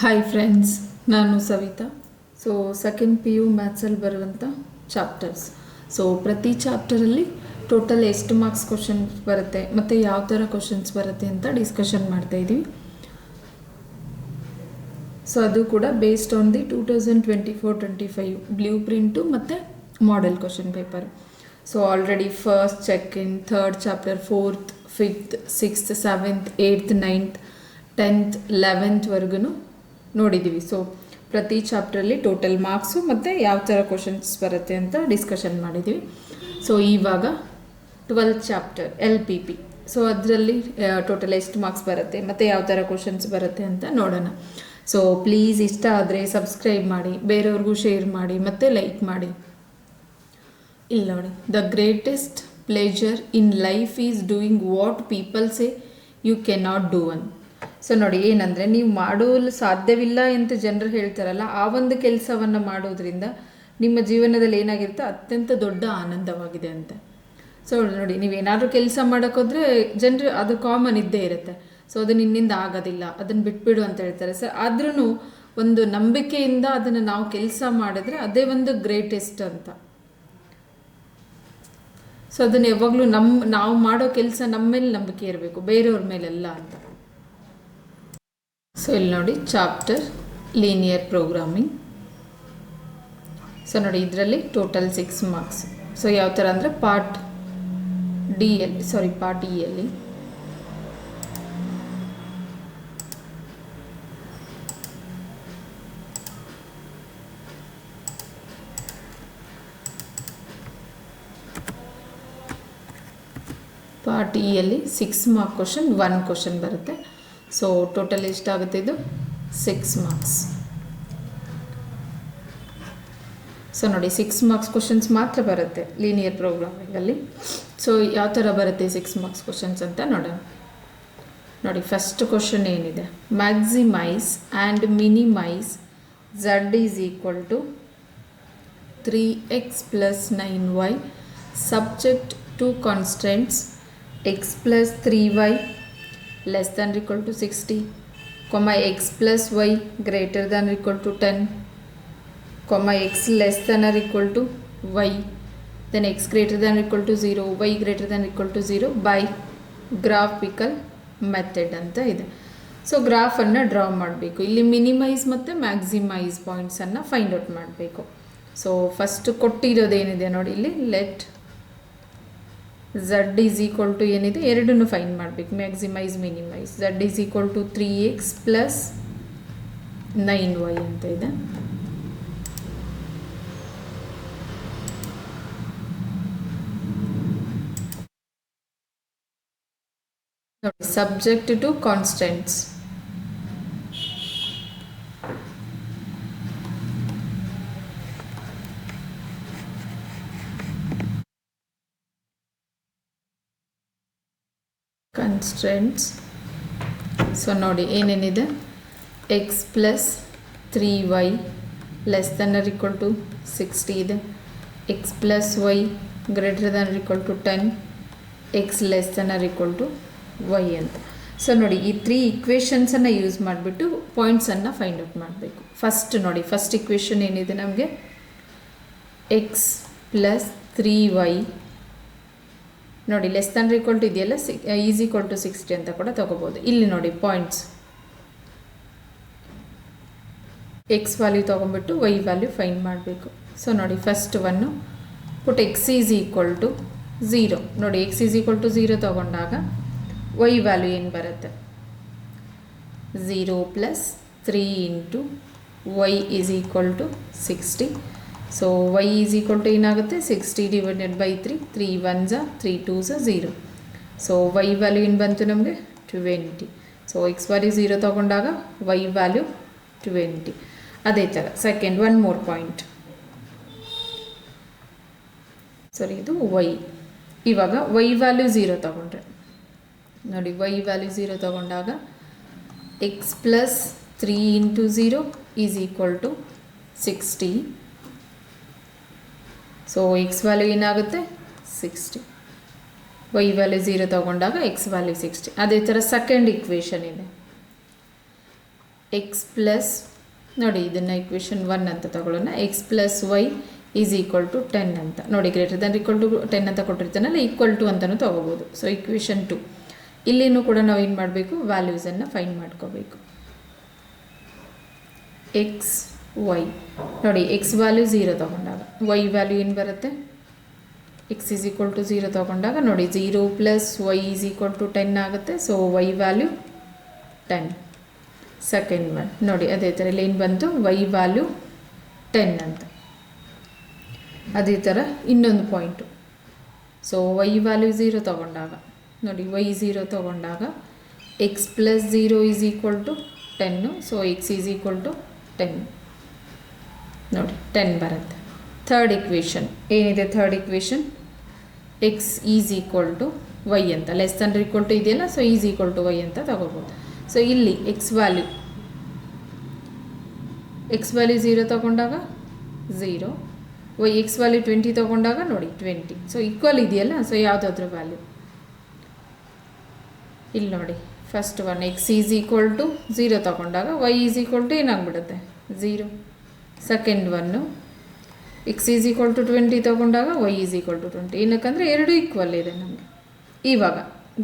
Hi friends, ನಾನು Savita. So second P U ಮ್ಯಾಥ್ಸಲ್ಲಿ ಬರುವಂಥ ಚಾಪ್ಟರ್ಸ್. ಸೊ ಪ್ರತಿ ಚಾಪ್ಟರಲ್ಲಿ ಟೋಟಲ್ ಎಷ್ಟು ಮಾರ್ಕ್ಸ್ ಕ್ವಶನ್ಸ್ ಬರುತ್ತೆ ಮತ್ತು ಯಾವ ಥರ ಕ್ವಶನ್ಸ್ ಬರುತ್ತೆ ಅಂತ ಡಿಸ್ಕಷನ್ ಮಾಡ್ತಾಯಿದ್ದೀವಿ. ಸೊ ಅದು ಕೂಡ based on the 2024-25 blue print ಮತ್ತು model question paper. So already first, second, third chapter, fourth, fifth, sixth, seventh, eighth, ninth, 10th, 11th ನೋಡಿದ್ದೀವಿ. ಸೊ ಪ್ರತಿ ಚಾಪ್ಟ್ರಲ್ಲಿ ಟೋಟಲ್ ಮಾರ್ಕ್ಸು ಮತ್ತು ಯಾವ ಥರ ಕ್ವಶನ್ಸ್ ಬರುತ್ತೆ ಅಂತ ಡಿಸ್ಕಷನ್ ಮಾಡಿದ್ದೀವಿ. ಸೊ ಇವಾಗ 12th ಚಾಪ್ಟರ್ LPP. ಸೊ ಅದರಲ್ಲಿ ಟೋಟಲ್ ಎಷ್ಟು ಮಾರ್ಕ್ಸ್ ಬರುತ್ತೆ ಮತ್ತು ಯಾವ ಥರ ಕ್ವಶನ್ಸ್ ಬರುತ್ತೆ ಅಂತ ನೋಡೋಣ. ಸೊ ಪ್ಲೀಸ್ ಇಷ್ಟ ಆದರೆ ಸಬ್ಸ್ಕ್ರೈಬ್ ಮಾಡಿ, ಬೇರೆಯವ್ರಿಗೂ ಶೇರ್ ಮಾಡಿ ಮತ್ತು ಲೈಕ್ ಮಾಡಿ. ಇಲ್ಲಿ ನೋಡಿ, the greatest pleasure in life is doing what people say you cannot do one. So ನೋಡಿ, ಏನಂದರೆ ನೀವು ಮಾಡಲು ಸಾಧ್ಯವಿಲ್ಲ ಅಂತ ಜನರು ಹೇಳ್ತಾರಲ್ಲ, ಆ ಒಂದು ಕೆಲಸವನ್ನು ಮಾಡೋದ್ರಿಂದ ನಿಮ್ಮ ಜೀವನದಲ್ಲಿ ಏನಾಗಿರುತ್ತೆ, ಅತ್ಯಂತ ದೊಡ್ಡ ಆನಂದವಾಗಿದೆ ಅಂತ. ಸೊ ನೋಡಿ, ನೀವೇನಾದರೂ ಕೆಲಸ ಮಾಡೋಕ್ಕೋದ್ರೆ ಜನರು ಅದು ಕಾಮನ್ ಇದ್ದೇ ಇರುತ್ತೆ. ಸೊ ಅದು ನಿನ್ನಿಂದ ಆಗೋದಿಲ್ಲ, ಅದನ್ನು ಬಿಟ್ಬಿಡು ಅಂತ ಹೇಳ್ತಾರೆ. ಸೊ ಆದ್ರೂ ಒಂದು ನಂಬಿಕೆಯಿಂದ ಅದನ್ನು ನಾವು ಕೆಲಸ ಮಾಡಿದ್ರೆ ಅದೇ ಒಂದು ಗ್ರೇಟೆಸ್ಟ್ ಅಂತ. ಸೊ ಅದನ್ನು ಯಾವಾಗಲೂ ನಾವು ಮಾಡೋ ಕೆಲಸ ನಮ್ಮ ಮೇಲೆ ನಂಬಿಕೆ ಇರಬೇಕು, ಬೇರೆಯವ್ರ ಮೇಲೆಲ್ಲ ಅಂತ. ಸೊ ಇಲ್ಲಿ ನೋಡಿ, ಚಾಪ್ಟರ್ ಲೀನಿಯರ್ ಪ್ರೋಗ್ರಾಮಿಂಗ್. ಸೊ ನೋಡಿ, ಇದರಲ್ಲಿ ಟೋಟಲ್ 6 ಮಾರ್ಕ್ಸ್. ಸೊ ಯಾವ ಥರ ಅಂದರೆ ಪಾರ್ಟ್ ಇ ಅಲ್ಲಿ ಪಾರ್ಟ್ ಇ ಅಲ್ಲಿ 6 ಮಾರ್ಕ್ ಕ್ವಶನ್, 1 ಕ್ವಶನ್ ಬರುತ್ತೆ. ಸೊ ಟೋಟಲ್ ಎಷ್ಟಾಗುತ್ತೆ, ಇದು 6 ಮಾರ್ಕ್ಸ್. ಸೊ ನೋಡಿ, 6 ಮಾರ್ಕ್ಸ್ ಕ್ವಶನ್ಸ್ ಮಾತ್ರ ಬರುತ್ತೆ ಲೀನಿಯರ್ ಪ್ರೋಗ್ರಾಮಿಂಗಲ್ಲಿ. ಸೊ ಯಾವ ಥರ ಬರುತ್ತೆ 6 ಮಾರ್ಕ್ಸ್ ಕ್ವಶನ್ಸ್ ಅಂತ ನೋಡೋಣ. ನೋಡಿ, ಫಸ್ಟ್ ಕ್ವಶನ್ ಏನಿದೆ, maximise and minimise z is equal to 3x + 9y subject to constants x + 3y less than or equal to 60, x plus y greater than or equal to 10, x less than or equal to y, then x greater than or equal to 0, y greater than or equal to 0 by graphical method ಅಂತ ಇದೆ. So ಗ್ರಾಫನ್ನು draw ಮಾಡಬೇಕು. ಇಲ್ಲಿ minimise ಮತ್ತು maximise ಪಾಯಿಂಟ್ಸನ್ನು find out ಮಾಡಬೇಕು. So first ಕೊಟ್ಟಿರೋದೇನಿದೆ ನೋಡಿ, ಇಲ್ಲಿ let z is equal to ಏನಿದೆ, ಎರಡನ್ನು ಫೈಂಡ್ ಮಾಡಬೇಕು, maximise minimise. z is equal to 3x + 9y ಅಂತ ಇದೆ. Subject to constants. Constants. So ನೋಡಿ, ಏನೇನಿದೆ, x + 3y less than or equal to 60 ಇದೆ, x + y greater than or equal to 10, x less than or equal to y ಅಂತ. So ನೋಡಿ, ಈ 3 ಇಕ್ವೇಷನ್ಸನ್ನು use ಮಾಡಿಬಿಟ್ಟು ಪಾಯಿಂಟ್ಸನ್ನು ಫೈಂಡ್ ಔಟ್ ಮಾಡಬೇಕು. ಫಸ್ಟ್ ನೋಡಿ, ಫಸ್ಟ್ ಇಕ್ವೇಷನ್ ಏನಿದೆ ನಮಗೆ, x + 3y ನೋಡಿ ಲೆಸ್ ದ್ಯಾನ್ ಈಕ್ವಲ್ ಟು ಇದೆಯಲ್ಲ, ಈಸ್ ಈಕ್ವಲ್ ಟು 60 ಅಂತ ಕೂಡ ತಗೋಬೋದು. ಇಲ್ಲಿ ನೋಡಿ ಪಾಯಿಂಟ್ಸ್, ಎಕ್ಸ್ ವ್ಯಾಲ್ಯೂ ತೊಗೊಂಡ್ಬಿಟ್ಟು ವೈ ವ್ಯಾಲ್ಯೂ ಫೈಂಡ್ ಮಾಡಬೇಕು. ಸೊ ನೋಡಿ, first one put x is equal to 0. ನೋಡಿ, ಎಕ್ಸ್ ಈಸ್ ಈಕ್ವಲ್ ಟು 0 ತೊಗೊಂಡಾಗ ವೈ ವ್ಯಾಲ್ಯೂ ಏನು ಬರುತ್ತೆ, 0 + 3 × y is equal to 60. So y is equal to ಏನಾಗುತ್ತೆ, 60 divided by 3, 3 1s 3 2s 0. So y value ಏನು ಬಂತು ನಮಗೆ, 20. ಸೊ x ವ್ಯಾಲ್ಯೂ 0 ತೊಗೊಂಡಾಗ y value 20. ಅದೇ ಥರ ಸೆಕೆಂಡ್ ಒನ್ ಮೋರ್ ಪಾಯಿಂಟ್, ಸರಿ, ಇದು y. ಇವಾಗ y ವ್ಯಾಲ್ಯೂ 0 ತೊಗೊಂಡ್ರೆ ನೋಡಿ, y ವ್ಯಾಲ್ಯೂ 0 ತೊಗೊಂಡಾಗ x + 3 × 0 is equal to 60. So x value ಏನಾಗುತ್ತೆ, 60. ವೈ ವ್ಯಾಲ್ಯೂ 0 ತೊಗೊಂಡಾಗ ಎಕ್ಸ್ ವ್ಯಾಲ್ಯೂ 60. ಅದೇ ಥರ ಸೆಕೆಂಡ್ ಇಕ್ವೇಷನ್ ಇದೆ, ಎಕ್ಸ್ ಪ್ಲಸ್ ನೋಡಿ ಇದನ್ನು ಇಕ್ವೇಷನ್ 1 ಅಂತ ತಗೊಳ್ಳೋಣ. X plus y is equal to 10 ಅಂತ ನೋಡಿ. ಗ್ರೇಟರ್ ದನ್ ಈಕ್ವಲ್ ಟು 10 ಅಂತ ಕೊಟ್ಟಿರ್ತಾನಲ್ಲ, ಈಕ್ವಲ್ ಟು ಅಂತಲೂ ತೊಗೋಬೋದು. ಸೊ ಇಕ್ವೇಷನ್ 2 ಇಲ್ಲಿನೂ ಕೂಡ ನಾವು ಏನು ಮಾಡಬೇಕು, ವ್ಯಾಲ್ಯೂಸನ್ನು ಫೈಂಡ್ ಮಾಡ್ಕೋಬೇಕು. ಎಕ್ಸ್ ವೈ ನೋಡಿ, ಎಕ್ಸ್ ವ್ಯಾಲ್ಯೂ 0 ತೊಗೊಂಡಾಗ ವೈ ವ್ಯಾಲ್ಯೂ ಏನು ಬರುತ್ತೆ, ಎಕ್ಸ್ ಈಸ್ ಈಕ್ವಲ್ ಟು 0 ತೊಗೊಂಡಾಗ ನೋಡಿ 0 plus y is equal to 10 ಆಗುತ್ತೆ. So y value 10. Second one ನೋಡಿ ಅದೇ ಥರ ಇಲ್ಲಿ ಏನು ಬಂತು, ವೈ ವ್ಯಾಲ್ಯೂ 10 ಅಂತ. ಅದೇ ಥರ ಇನ್ನೊಂದು ಪಾಯಿಂಟು. ಸೊ ವೈ ವ್ಯಾಲ್ಯೂ 0 ತೊಗೊಂಡಾಗ ನೋಡಿ, ವೈ 0 ತೊಗೊಂಡಾಗ x plus 0 is equal to 10. So x is equal to 10 ನೋಡಿ 10 ಬರುತ್ತೆ. ಥರ್ಡ್ ಇಕ್ವೇಷನ್ ಏನಿದೆ, third equation x is equal to y ಅಂತ, ಲೆಸ್ ದನ್ ಈಕ್ವಲ್ ಟು ಇದೆಯಲ್ಲ, so is equal to y ಅಂತ ತಗೋಬೋದು. ಸೊ ಇಲ್ಲಿ ಎಕ್ಸ್ ವ್ಯಾಲ್ಯೂ 0 ತೊಗೊಂಡಾಗ 0, Y x value 20 ತೊಗೊಂಡಾಗ ನೋಡಿ 20. ಸೊ ಈಕ್ವಲ್ ಇದೆಯಲ್ಲ, ಸೊ ಯಾವುದಾದ್ರೂ ವ್ಯಾಲ್ಯೂ ಇಲ್ಲಿ ನೋಡಿ first one x is equal to 0 ತೊಗೊಂಡಾಗ ವೈ ಈಸ್ ಈಕ್ವಲ್ ಟು ಏನಾಗ್ಬಿಡುತ್ತೆ 0. Second one x is equal to 20 ತೊಗೊಂಡಾಗ ವೈ ಈಸ್ ಈಕ್ವಲ್ ಟು 20. ಏನಕ್ಕಂದರೆ ಎರಡೂ ಈಕ್ವಲ್ ಇದೆ ನಮಗೆ. ಇವಾಗ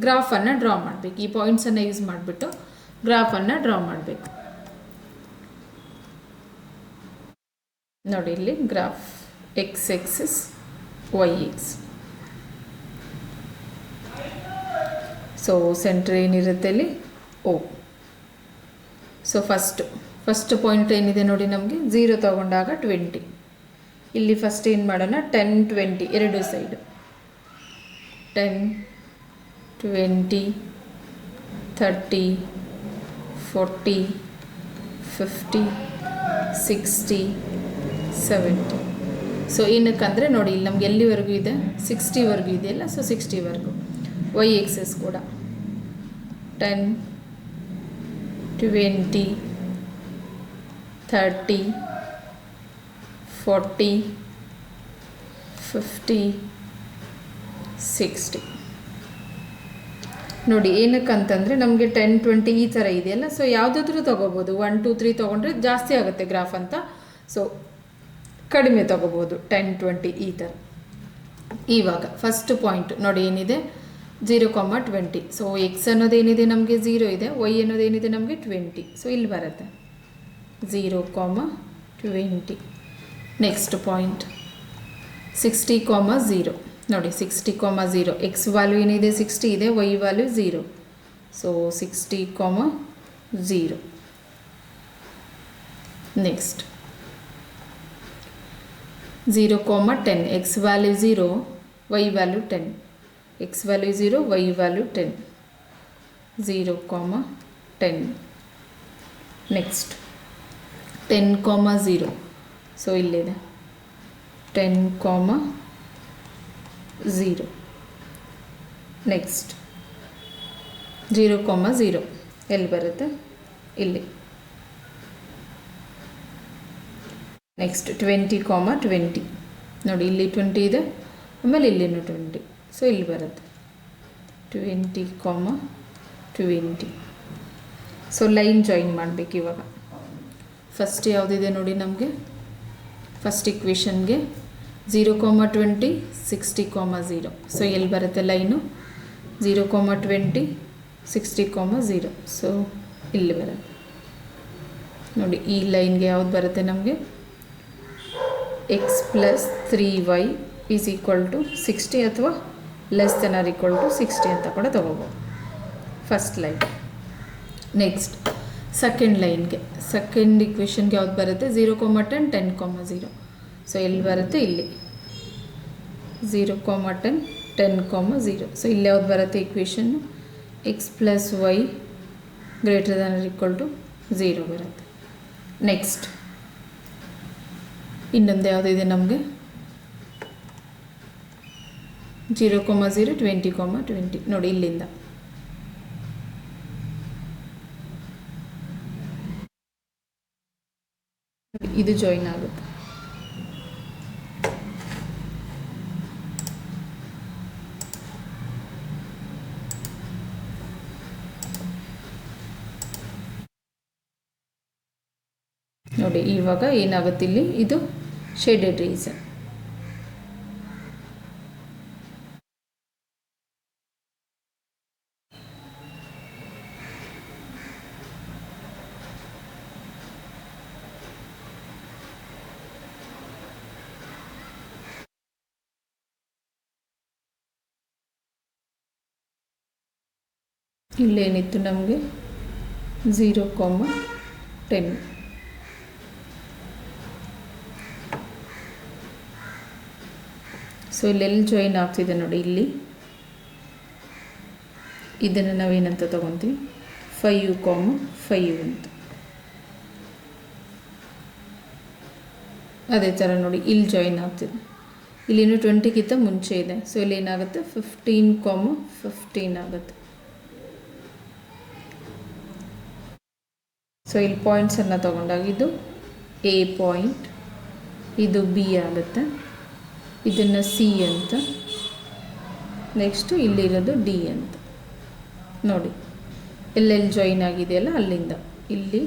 ಗ್ರಾಫನ್ನು ಡ್ರಾ ಮಾಡಬೇಕು. ಈ ಪಾಯಿಂಟ್ಸನ್ನು ಯೂಸ್ ಮಾಡಿಬಿಟ್ಟು ಗ್ರಾಫನ್ನು ಡ್ರಾ ಮಾಡಬೇಕು. ನೋಡಿ ಇಲ್ಲಿ graph x axis y x. So centre ಏನಿರುತ್ತೆ ಇಲ್ಲಿ ಓ. ಸೊ ಫಸ್ಟ್ ಪಾಯಿಂಟ್ ಏನಿದೆ ನೋಡಿ, ನಮಗೆ 0 ತೊಗೊಂಡಾಗ 20. ಇಲ್ಲಿ ಫಸ್ಟ್ ಏನು ಮಾಡೋಣ, 10 20 ಎರಡು ಸೈಡು 10 20 30 40 50 60 70. ಸೊ ಏನಕ್ಕಂದರೆ ನೋಡಿ ಇಲ್ಲಿ ನಮ್ಗೆ ಎಲ್ಲಿವರೆಗೂ ಇದೆ, 60ವರೆಗೂ ಇದೆಯಲ್ಲ, ಸೊ 60ವರೆಗೂ. ವೈ ಎಕ್ಸಸ್ ಕೂಡ 10 20 30 40 50 60 ನೋಡಿ. ಏನಕ್ಕಂತಂದರೆ ನಮಗೆ 10 20 ಈ ಥರ ಇದೆಯಲ್ಲ, ಸೊ ಯಾವುದಾದ್ರೂ ತೊಗೋಬೋದು. 1 2 3 ತೊಗೊಂಡ್ರೆ ಜಾಸ್ತಿ ಆಗುತ್ತೆ ಗ್ರಾಫ್ ಅಂತ, ಸೊ ಕಡಿಮೆ ತೊಗೋಬೋದು 10 20 ಈ ಥರ. ಇವಾಗ ಫಸ್ಟ್ ಪಾಯಿಂಟ್ ನೋಡಿ ಏನಿದೆ 0 20. ಸೊ ಎಕ್ಸ್ ಅನ್ನೋದೇನಿದೆ ನಮಗೆ 0 ಇದೆ, ವೈ ಅನ್ನೋದೇನಿದೆ ನಮಗೆ 20. ಸೊ ಇಲ್ಲಿ ಬರುತ್ತೆ 0 20. ನೆಕ್ಸ್ಟ್ ಪಾಯಿಂಟ್ 60 0 ನೋಡಿ, 60 0 ಎಕ್ಸ್ ವ್ಯಾಲ್ಯೂ ಏನಿದೆ 60 ಇದೆ, y value 0. So 60 0. Next 0 10 x value 0, y value 10. X value 0, y value 10. 0 10. Next 10 0. So ಇಲ್ಲಿದೆ 10 0. ನೆಕ್ಸ್ಟ್ 0 0 ಎಲ್ಲಿ ಬರುತ್ತೆ, ಇಲ್ಲಿ. ನೆಕ್ಸ್ಟ್ 20 20 ನೋಡಿ, ಇಲ್ಲಿ 20 ಇದೆ, ಆಮೇಲೆ ಇಲ್ಲಿನೂ 20. ಸೊ ಇಲ್ಲಿ ಬರುತ್ತೆ 20 20. ಸೊ ಲೈನ್ ಜಾಯಿನ್ ಮಾಡಬೇಕು ಇವಾಗ. ಫಸ್ಟ್ ಯಾವುದಿದೆ ನೋಡಿ ನಮಗೆ, ಫಸ್ಟ್ ಇಕ್ವೇಷನ್ಗೆ 0 20 60 0. ಸೊ ಎಲ್ಲಿ ಬರುತ್ತೆ ಲೈನು, 0 20 60 0. ಸೊ ಇಲ್ಲಿ ಬರುತ್ತೆ ನೋಡಿ. ಈ ಲೈನ್ಗೆ ಯಾವ್ದು ಬರುತ್ತೆ ನಮಗೆ, x plus 3y is equal to 60 ಅಥವಾ less than or equal to 60 ಅಂತ ಕೂಡ ತೊಗೋಬೋದು, ಫಸ್ಟ್ ಲೈನ್. ನೆಕ್ಸ್ಟ್ ಸೆಕೆಂಡ್ ಲೈನ್ಗೆ, ಸೆಕೆಂಡ್ ಇಕ್ವೇಷನ್ಗೆ ಯಾವ್ದು ಬರುತ್ತೆ, 0 10 10 0. ಸೊ ಎಲ್ಲಿ ಬರುತ್ತೆ, ಇಲ್ಲಿ 0 10 10 0. ಸೊ ಇಲ್ಲಿ ಯಾವ್ದು ಬರುತ್ತೆ equation, x plus y greater than or equal to 0 ಬರುತ್ತೆ. ನೆಕ್ಸ್ಟ್ ಇನ್ನೊಂದು ಯಾವುದಿದೆ ನಮಗೆ, 0 0 20 20 ನೋಡಿ, ಇಲ್ಲಿಂದ ಇದು ಜಾಯಿನ್ ಆಗುತ್ತೆ. ನೋಡಿ ಇವಾಗ ಏನಾಗುತ್ತೆ ಇಲ್ಲಿ, ಇದು ಶೇಡೆಡ್ ರೀಸನ್. ಇಲ್ಲೇನಿತ್ತು ನಮಗೆ 0,10. ಸೊ ಇಲ್ಲೆಲ್ಲಿ ಜಾಯಿನ್ ಆಗ್ತಿದೆ ನೋಡಿ, ಇಲ್ಲಿ ಇದನ್ನು ನಾವೇನಂತ ತಗೊತೀವಿ 5,5 ಅಂತ. ಅದೇ ಥರ ನೋಡಿ ಇಲ್ಲಿ ಜಾಯಿನ್ ಆಗ್ತಿದೆ, ಇಲ್ಲಿನೂ 20ಗಿಂತ ಮುಂಚೆ ಇದೆ. ಸೊ ಇಲ್ಲಿ ಏನಾಗುತ್ತೆ 15,15 ಆಗುತ್ತೆ. ಸೊ ಇಲ್ಲಿ ಪಾಯಿಂಟ್ಸನ್ನು ತಗೊಂಡಾಗ ಇದು ಎ ಪಾಯಿಂಟ್, ಇದು ಬಿ ಆಗುತ್ತೆ, ಇದನ್ನು ಸಿ ಅಂತ, ನೆಕ್ಸ್ಟು ಇಲ್ಲಿರೋದು ಡಿ ಅಂತ. ನೋಡಿ ಎಲ್ಲೆಲ್ಲಿ ಜಾಯಿನ್ ಆಗಿದೆಯಲ್ಲ ಅಲ್ಲಿಂದ ಇಲ್ಲಿ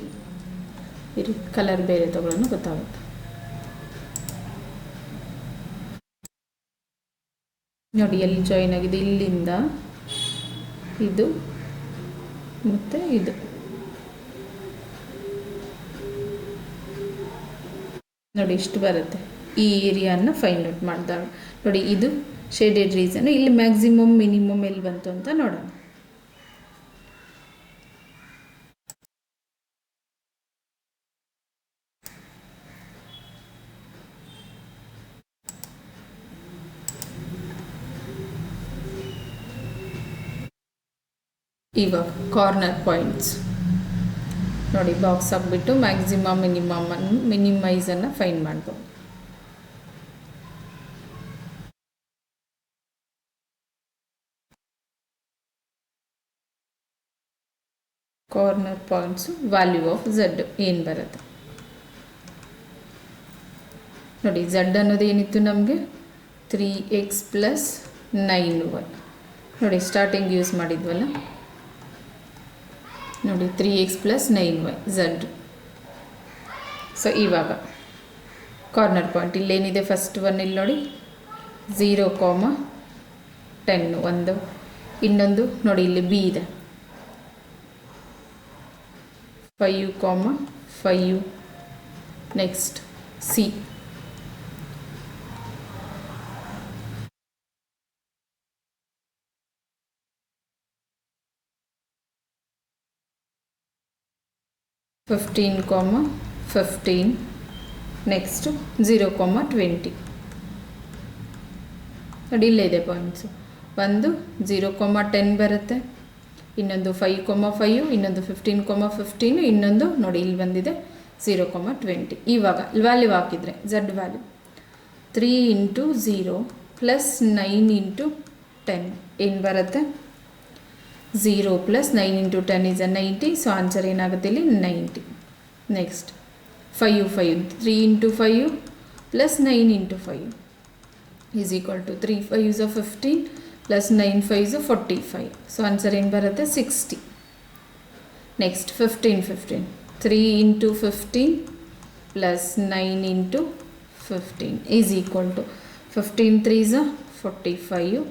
ಇರು, ಕಲರ್ ಬೇರೆ ತಗೊಳ್ಳೋಣ ಗೊತ್ತಾಗುತ್ತೆ. ನೋಡಿ ಎಲ್ಲಿ ಜಾಯಿನ್ ಆಗಿದೆ, ಇಲ್ಲಿಂದ ಇದು ಮತ್ತು ಇದು. ನೋಡಿ ಇಷ್ಟು ಬರುತ್ತೆ. ಈ ಏರಿಯಾನ ಫೈಂಡ್ ಔಟ್ ಮಾಡಿದಾಗ ನೋಡಿ ಇದು ಶೇಡೆಡ್ ರೀಸನ್. ಇಲ್ಲಿ ಮ್ಯಾಕ್ಸಿಮಮ್ ಮಿನಿಮಮ್ ಎಲ್ಲಿ ಬಂತು ಅಂತ ನೋಡೋಣ. ಇವಾಗ ಕಾರ್ನರ್ ಪಾಯಿಂಟ್ಸ್ ನೋಡಿ, ಬಾಕ್ಸ್ ಹಾಕ್ಬಿಟ್ಟು ಮ್ಯಾಕ್ಸಿಮಮ್ ಮಿನಿಮೈಸನ್ನು ಫೈಂಡ್ ಮಾಡ್ಬೋದು. Corner points value of Z ಏನು ಬರುತ್ತೆ ನೋಡಿ. ಝಡ್ ಅನ್ನೋದು ಏನಿತ್ತು ನಮಗೆ 3x + 9y. ನೋಡಿ ಸ್ಟಾರ್ಟಿಂಗ್ ಯೂಸ್ ಮಾಡಿದ್ವಲ್ಲ ನೋಡಿ, 3x + 9y ಝಡ್. ಸೊ ಇವಾಗ ಕಾರ್ನರ್ ಪಾಯಿಂಟ್ ಇಲ್ಲೇನಿದೆ, ಫಸ್ಟ್ ಒನ್ ಇಲ್ಲಿ ನೋಡಿ 0,10 ಒಂದು, ಇನ್ನೊಂದು ನೋಡಿ ಇಲ್ಲಿ ಬಿ ಇದೆ 5,5, ನೆಕ್ಸ್ಟ್ ಸಿ. Fifteen, 15, next 0,20. ನೋಡಿ ಇಲ್ಲೇ ಇದೆ ಪಾಯಿಂಟ್ಸು. ಒಂದು 0,10 ಬರುತ್ತೆ, ಇನ್ನೊಂದು 5,5, ಇನ್ನೊಂದು 15,15, ಇನ್ನೊಂದು ನೋಡಿ ಇಲ್ಲಿ ಬಂದಿದೆ 0,20. ಇವಾಗ ವ್ಯಾಲ್ಯೂ ಹಾಕಿದರೆ ಝಡ್ ವ್ಯಾಲ್ಯೂ 3 × 0 + 9 × 10 ಏನು ಬರುತ್ತೆ, 0 + 9 × 10 is 90. ಸೊ ಆನ್ಸರ್ ಏನಾಗುತ್ತೆ ಇಲ್ಲಿ 90. Next 5, 3 × 5 + 9 × 5 is equal to 3 5s 15 + 9 5s 45. So answer ಏನು ಬರುತ್ತೆ 60. Next 15, 3 × 15 + 9 × 15 is equal to 15 3s 45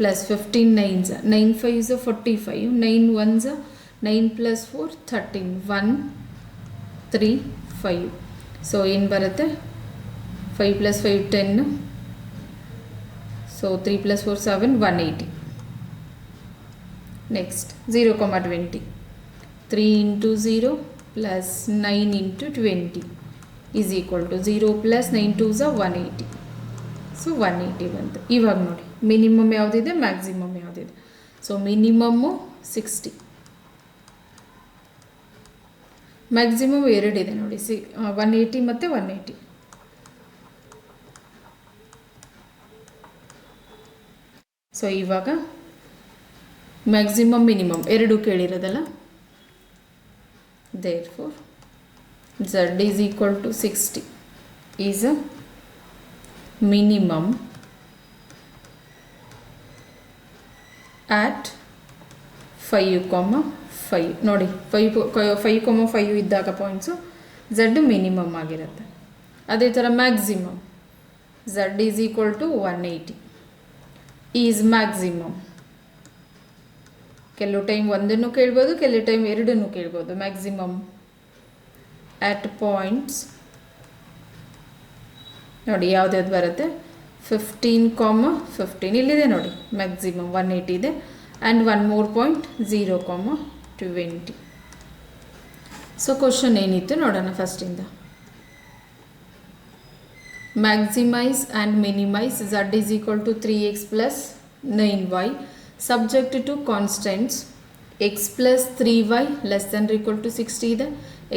+ 15 9s 9 5s 45, 9 1s 9 + 4 13, 1 3 5. So ಏನು ಬರುತ್ತೆ 5 + 5 10, so 3 + 4 7, 180. Next 0,20, 3 × 0 + 9 × 20 is equal to 0 + 9 2s 180. So 180 ಬಂತು. ಇವಾಗ ನೋಡಿ ಮಿನಿಮಮ್ ಯಾವುದಿದೆ, ಮ್ಯಾಕ್ಸಿಮಮ್ ಯಾವುದಿದೆ. ಸೊ ಮಿನಿಮಮ್ಮು 60, ಮ್ಯಾಕ್ಸಿಮಮ್ ಎರಡಿದೆ ನೋಡಿ, 180 ಮತ್ತು 180. ಸೊ ಇವಾಗ ಮ್ಯಾಕ್ಸಿಮಮ್ ಮಿನಿಮಮ್ ಎರಡು ಕೇಳಿರೋದಲ್ಲ, therefore z is equal to 60 is a minimum at 5,5 ನೋಡಿ 5,5 ಇದ್ದಾಗ ಪಾಯಿಂಟ್ಸು ಝಡ್ ಮಿನಿಮಮ್ ಆಗಿರುತ್ತೆ. ಅದೇ ಥರ maximum z is equal to 180 is maximum. ಕೆಲವು ಟೈಮ್ ಒಂದನ್ನು ಕೇಳ್ಬೋದು, ಕೆಲವು ಟೈಮ್ ಎರಡನ್ನು ಕೇಳ್ಬೋದು. ಮ್ಯಾಕ್ಸಿಮಮ್ at ಪಾಯಿಂಟ್ಸ್ ನೋಡಿ ಯಾವ್ದ್ಯಾವ್ದು ಬರುತ್ತೆ, 15,15 ಇಲ್ಲಿದೆ ನೋಡಿ, ಮ್ಯಾಕ್ಸಿಮಮ್ 180 ಇದೆ. And one more point 0,20. So question ಏನಿತ್ತು ನೋಡೋಣ ಫಸ್ಟಿಂದ. Maximize and minimize z is equal to 3x plus 9y subject to constants x plus 3y less than equal to 60 ಇದೆ.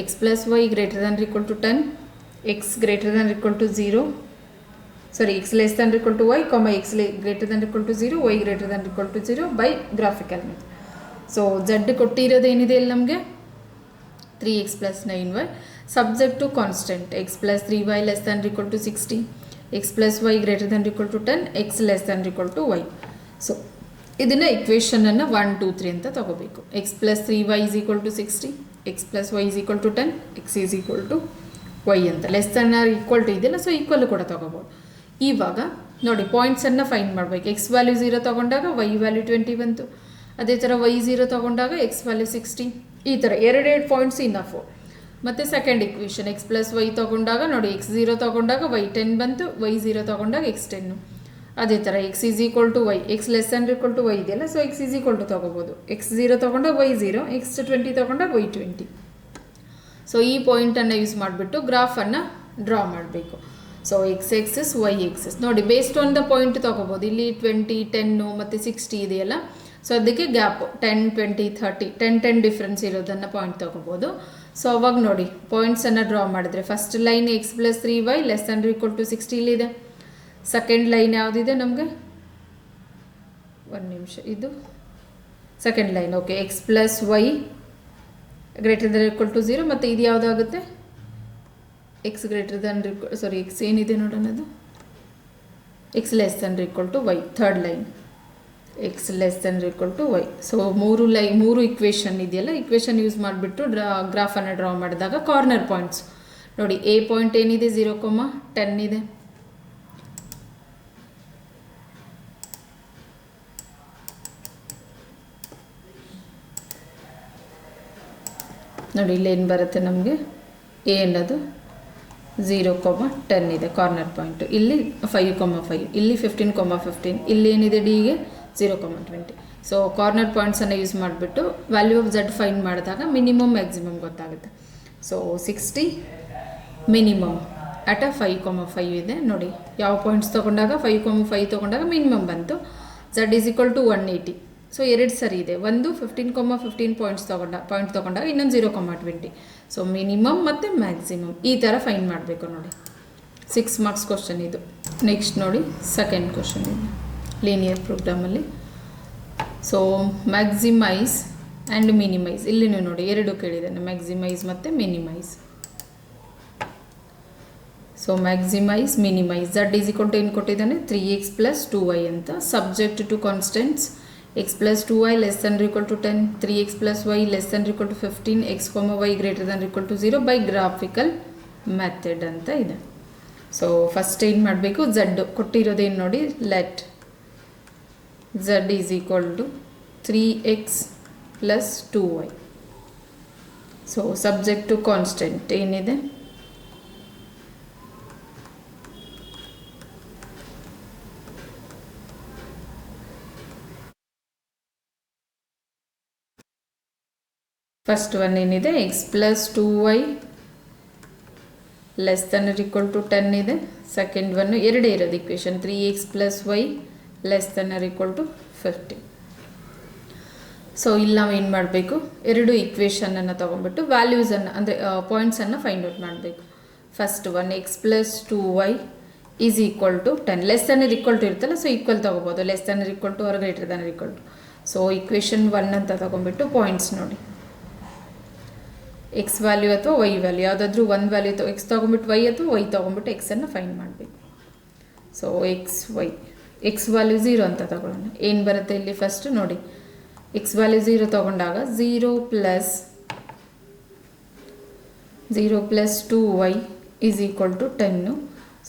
x plus y greater than equal to 10, x greater than equal to 0, sorry x less than equal to y, x greater than equal to 0, y greater than equal to 0 by graphical method. So z ಕೊಟ್ಟಿರೋದೇನಿದೆ ಇಲ್ಲಿ ನಮಗೆ 3x plus 9y subject to constant x plus 3y less than equal to 60, x plus y greater than equal to 10, x less than equal to y. So ಇದನ್ನು ಇಕ್ವೇಷನನ್ನು 1 2 3 ಅಂತ ತಗೋಬೇಕು. x plus 3y is equal to 60, x plus y is equal to 10, x is equal to y ಅಂತ. Less than or equal to ಇದೆಯಲ್ಲ, so equal ಕೂಡ ತೊಗೋಬೋದು. ಇವಾಗ ನೋಡಿ ಪಾಯಿಂಟ್ಸನ್ನು ಫೈಂಡ್ ಮಾಡಬೇಕು. x ವ್ಯಾಲ್ಯೂ 0 ತೊಗೊಂಡಾಗ y ವ್ಯಾಲ್ಯೂ 20 ಬಂತು. ಅದೇ ಥರ y 0 ತೊಗೊಂಡಾಗ x ವ್ಯಾಲ್ಯೂ 60. ಈ ಥರ ಎರಡೆರಡು ಪಾಯಿಂಟ್ಸ್ ಇನಫು. ಮತ್ತು second equation x plus y ತೊಗೊಂಡಾಗ ನೋಡಿ x 0 ತೊಗೊಂಡಾಗ y 10 ಬಂತು, y 0 ತೊಗೊಂಡಾಗ x 10. ಅದೇ ಥರ x is equal to y, x less than equal to y ಇದೆಯಲ್ಲ, so x is equal to ತೊಗೋಬೋದು. x 0 ತೊಗೊಂಡಾಗ y 0, x 20 ತೊಗೊಂಡಾಗ y 20. ಸೊ ಈ ಪಾಯಿಂಟನ್ನು ಯೂಸ್ ಮಾಡಿಬಿಟ್ಟು ಗ್ರಾಫನ್ನು ಡ್ರಾ ಮಾಡಬೇಕು. So x axis y axis ನೋಡಿ ಬೇಸ್ಡ್ ಆನ್ ದ ಪಾಯಿಂಟ್ ತೊಗೋಬೋದು. ಇಲ್ಲಿ 20 10 ಮತ್ತು 60 ಇದೆಯಲ್ಲ, ಸೊ ಅದಕ್ಕೆ ಗ್ಯಾಪು 10 20 30 10 ಡಿಫ್ರೆನ್ಸ್ ಇರೋದನ್ನು ಪಾಯಿಂಟ್ ತೊಗೋಬೋದು. ಸೊ ಅವಾಗ ನೋಡಿ ಪಾಯಿಂಟ್ಸನ್ನು ಡ್ರಾ ಮಾಡಿದ್ರೆ first line x plus 3y less than equal to 60 ಇಲ್ಲಿದೆ. ಸೆಕೆಂಡ್ ಲೈನ್ ಯಾವುದಿದೆ ನಮಗೆ, ಒಂದು ನಿಮಿಷ, ಇದು second line. Okay, x plus y greater than equal to 0 ಮತ್ತು ಇದು ಯಾವುದಾಗುತ್ತೆ, x greater than sorry x ಏನಿದೆ ನೋಡೋಣ, ಅದು x less than equal to y. Third line x less than equal to y. So ಮೂರು ಇಕ್ವೇಷನ್ ಇದೆಯಲ್ಲ, equation use ಮಾಡಿಬಿಟ್ಟು ಗ್ರಾಫನ್ನು ಡ್ರಾ ಮಾಡಿದಾಗ ಕಾರ್ನರ್ ಪಾಯಿಂಟ್ಸ್ ನೋಡಿ. ಎ ಪಾಯಿಂಟ್ ಏನಿದೆ 0,10 ಇದೆ. ನೋಡಿ ಇಲ್ಲಿ ಏನು ಬರುತ್ತೆ ನಮಗೆ, ಎ ಅನ್ನೋದು 0,10 ಇದೆ ಕಾರ್ನರ್ ಪಾಯಿಂಟು. ಇಲ್ಲಿ 5,5, ಇಲ್ಲಿ 15,15, ಇಲ್ಲಿ ಏನಿದೆ ಡಿಗೆ 0,20. ಸೊ ಕಾರ್ನರ್ ಪಾಯಿಂಟ್ಸನ್ನು ಯೂಸ್ ಮಾಡಿಬಿಟ್ಟು ವ್ಯಾಲ್ಯೂ ಆಫ್ ಝಡ್ ಫೈಂಡ್ ಮಾಡಿದಾಗ ಮಿನಿಮಮ್ ಮ್ಯಾಕ್ಸಿಮಮ್ ಗೊತ್ತಾಗುತ್ತೆ. ಸೊ 60 ಮಿನಿಮಮ್ ಅಟ್ 5,5 ಇದೆ ನೋಡಿ. ಯಾವ ಪಾಯಿಂಟ್ಸ್ ತೊಗೊಂಡಾಗ 5,5 ತೊಗೊಂಡಾಗ ಮಿನಿಮಮ್ ಬಂತು. Z is equal to 180. So ಎರಡು ಸರಿ ಇದೆ, ಒಂದು 15,15 ಪಾಯಿಂಟ್ ತೊಗೊಂಡಾಗ ಇನ್ನೊಂದು 0,20. ಸೊ ಮಿನಿಮಮ್ ಮತ್ತು ಮ್ಯಾಕ್ಸಿಮಮ್ ಈ ಥರ ಫೈಂಡ್ ಮಾಡಬೇಕು ನೋಡಿ. 6 ಮಾರ್ಕ್ಸ್ ಕ್ವಶನ್ ಇದು. ನೆಕ್ಸ್ಟ್ ನೋಡಿ ಸೆಕೆಂಡ್ ಕ್ವಶನ್ ಇದೆ ಲೀನಿಯರ್ ಪ್ರೋಗ್ರಾಮಲ್ಲಿ. ಸೊ ಮ್ಯಾಕ್ಸಿಮೈಸ್ ಆ್ಯಂಡ್ ಮಿನಿಮೈಸ್ ಇಲ್ಲಿನೂ ನೋಡಿ ಎರಡು ಕೇಳಿದ್ದಾನೆ, ಮ್ಯಾಕ್ಸಿಮೈಸ್ ಮತ್ತು minimize. So maximize minimize z is equal to ಏನು ಕೊಟ್ಟಿದ್ದಾನೆ, 3x ಪ್ಲಸ್ 2y ಅಂತ. Subject to constants x plus 2y less than or equal to 10, 3x plus y less than or equal to 15, x comma y greater than or equal to 0 by graphical method ಅಂತ ಇದೆ. So first ಏನು ಮಾಡಬೇಕು, z ಕೊಟ್ಟಿರೋದೇನು ನೋಡಿ, let z is equal to 3x plus 2y. So subject to constant ಏನಿದೆ, first one ಏನಿದೆ x plus 2y less than or equal to 10 ಇದೆ. Second one ಎರಡೇ ಇರೋದು equation, 3x plus y less than or equal to 50. So ಇಲ್ಲಿ ನಾವು ಏನು ಮಾಡಬೇಕು, ಎರಡು ಇಕ್ವೇಷನನ್ನು ತೊಗೊಂಡ್ಬಿಟ್ಟು ವ್ಯಾಲ್ಯೂಸನ್ನು ಅಂದರೆ ಪಾಯಿಂಟ್ಸನ್ನು ಫೈಂಡ್ ಔಟ್ ಮಾಡಬೇಕು. First one x plus 2y is equal to 10 less than or equal to ಇರುತ್ತಲ್ಲ, ಸೊ ಈಕ್ವಲ್ ತೊಗೋಬೋದು, less than or equal to or greater than or equal to. So equation 1 ಅಂತ ತೊಗೊಂಡ್ಬಿಟ್ಟು ಪಾಯಿಂಟ್ಸ್ ನೋಡಿ, x value ಅಥವಾ y value ಯಾವುದಾದ್ರೂ ಒಂದು value x ತೊಗೊಂಬಿಟ್ಟು y ಅಥವಾ ವೈ ತೊಗೊಂಬಿಟ್ಟು ಎಕ್ಸನ್ನು ಫೈಂಡ್ ಮಾಡಬೇಕು. ಸೊ ಎಕ್ಸ್ ವ್ಯಾಲ್ಯೂ 0 ಅಂತ ತಗೊಳ್ಳೋಣ. ಏನು ಬರುತ್ತೆ ಇಲ್ಲಿ ಫಸ್ಟ್ ನೋಡಿ, ಎಕ್ಸ್ ವ್ಯಾಲ್ಯೂ 0 ತೊಗೊಂಡಾಗ 0 plus 0 plus 2y is equal to 10.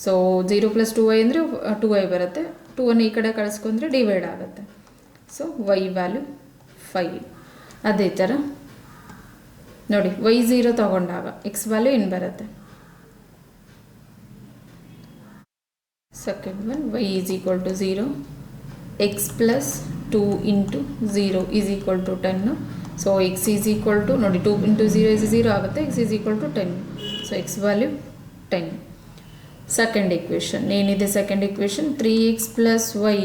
So 0 plus 2y ಅಂದರೆ 2y ಬರುತ್ತೆ. 2 ಈ ಕಡೆ ಕಳಿಸ್ಕೊಂಡ್ರೆ ಡಿವೈಡ್ ಆಗುತ್ತೆ. So y value 5. ಅದೇ ಥರ ನೋಡಿ y 0 ತಗೊಂಡಾಗ x ವ್ಯಾಲ್ಯೂ ಏನು ಬರುತ್ತೆ. Second one y is equal to 0, x plus 2 into 0 is equal to 10. So x is equal to ನೋಡಿ 2 ಇಂಟು 0 ಇಸ್ 0 ಆಗುತ್ತೆ. x is equal to 10. So x value 10. Second equation ಏನಿದೆ, second equation 3x plus y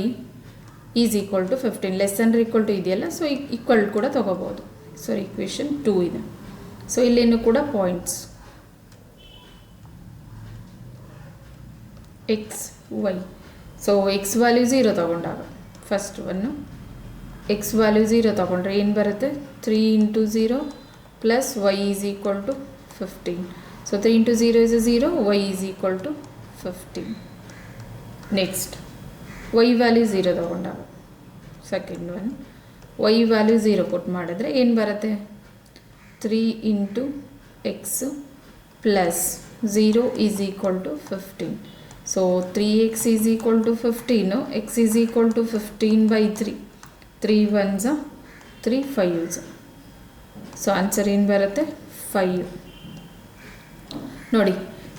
is equal to 15. Less ಅಂದರೆ equal to ಇದೆಯಲ್ಲ, so equal ಕೂಡ ತೊಗೋಬೋದು. So equation 2 ಇದೆ. So ಇಲ್ಲೇನು ಕೂಡ points X y. So x value 0 ತೊಗೊಂಡಾಗ first one X value 0 ತೊಗೊಂಡ್ರೆ ಏನು ಬರುತ್ತೆ, 3 into 0 plus y is equal to 15. So 3 into 0 is 0, y is equal to 15. Next y value 0 ತೊಗೊಂಡಾಗ second one y value 0 put ಮಾಡಿದ್ರೆ ಏನು ಬರುತ್ತೆ, 3 into x plus 0 is equal to 15. So 3x is equal to 15, x is equal to 15/3. 3 1s 3 5s. So answer ಏನು ಬರುತ್ತೆ, 5. ನೋಡಿ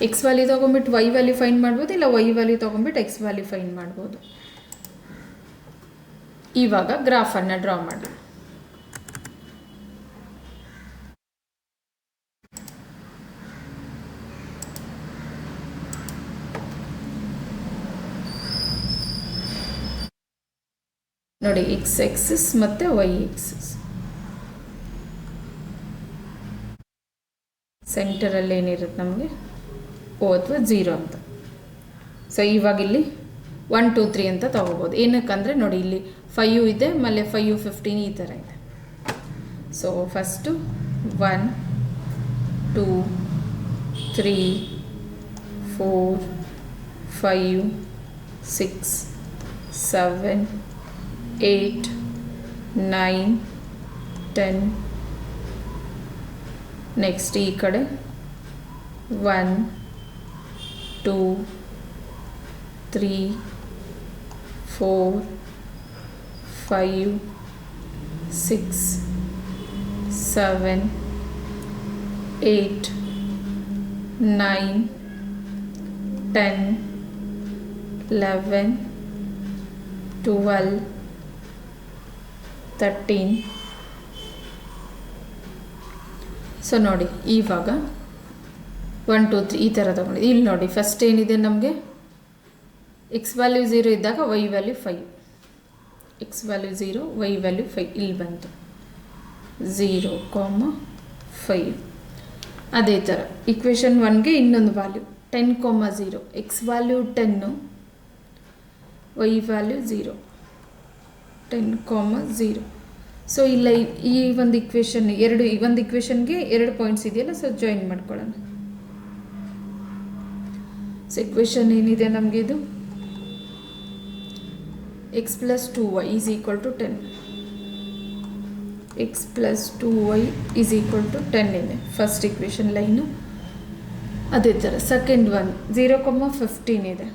x value ತೊಗೊಂಬಿಟ್ಟು Y value find ಮಾಡ್ಬೋದು, ಇಲ್ಲ y value ತೊಗೊಂಬಿಟ್ಟು x value find ಮಾಡ್ಬೋದು. ಇವಾಗ ಗ್ರಾಫನ್ನು ಡ್ರಾ ಮಾಡಿ. ನೋಡಿ ಎಕ್ಸ್ ಎಕ್ಸಿಸ್ ಮತ್ತು ವೈ ಎಕ್ಸಿಸ್. ಸೆಂಟರಲ್ಲಿ ಏನಿರುತ್ತೆ ನಮಗೆ ಓ ಅಥವಾ 0 ಅಂತ. ಸೊ ಇವಾಗ ಇಲ್ಲಿ 1 2 3 ಅಂತ ತೊಗೋಬೋದು. ಏನಕ್ಕಂದರೆ ನೋಡಿ ಇಲ್ಲಿ 5 ಇದೆ, ಆಮೇಲೆ 5 15 ಈ ಥರ ಇದೆ. So first 1 2 3 4 5 6 7 8 9 10. ನೆಕ್ಸ್ಟ್ ಈ ಕಡೆ 1 2 3 4 5 6 7 8 9 10 11 12 13. ಸೊ ನೋಡಿ ಇವಾಗ 1 2 3 ಈ ಥರ ತೊಗೊಂಡಿದ್ದೆ. ಇಲ್ಲಿ ನೋಡಿ ಫಸ್ಟ್ ಏನಿದೆ ನಮಗೆ ಎಕ್ಸ್ ವ್ಯಾಲ್ಯೂ 0 ಇದ್ದಾಗ y value 5. X value 0, y value 5 ಇಲ್ಲಿ ಬಂತು. 0, 5. ಅದೇ ಥರ ಇಕ್ವೇಷನ್ 1ಗೆ ಇನ್ನೊಂದು value 10, 0. X value 10, y value 0. 10, 0. So ಇಲ್ಲ ಈ ಒಂದು ಇಕ್ವೇಷನ್ ಒಂದು ಇಕ್ವೇಷನ್ಗೆ 2 ಪಾಯಿಂಟ್ಸ್ ಇದೆಯಲ್ಲ, ಸೊ ಜಾಯಿನ್ ಮಾಡ್ಕೊಳ್ಳೋಣ. ಸೊ ಇಕ್ವೇಷನ್ ಏನಿದೆ ನಮಗೆ ಇದು x plus 2y is equal to 10. X plus 2y is equal to 10 ಇದೆ ಫಸ್ಟ್ ಇಕ್ವೇಷನ್ ಲೈನು. ಅದೇ ಥರ ಸೆಕೆಂಡ್ ಒನ್ 0, 15 ಇದೆ.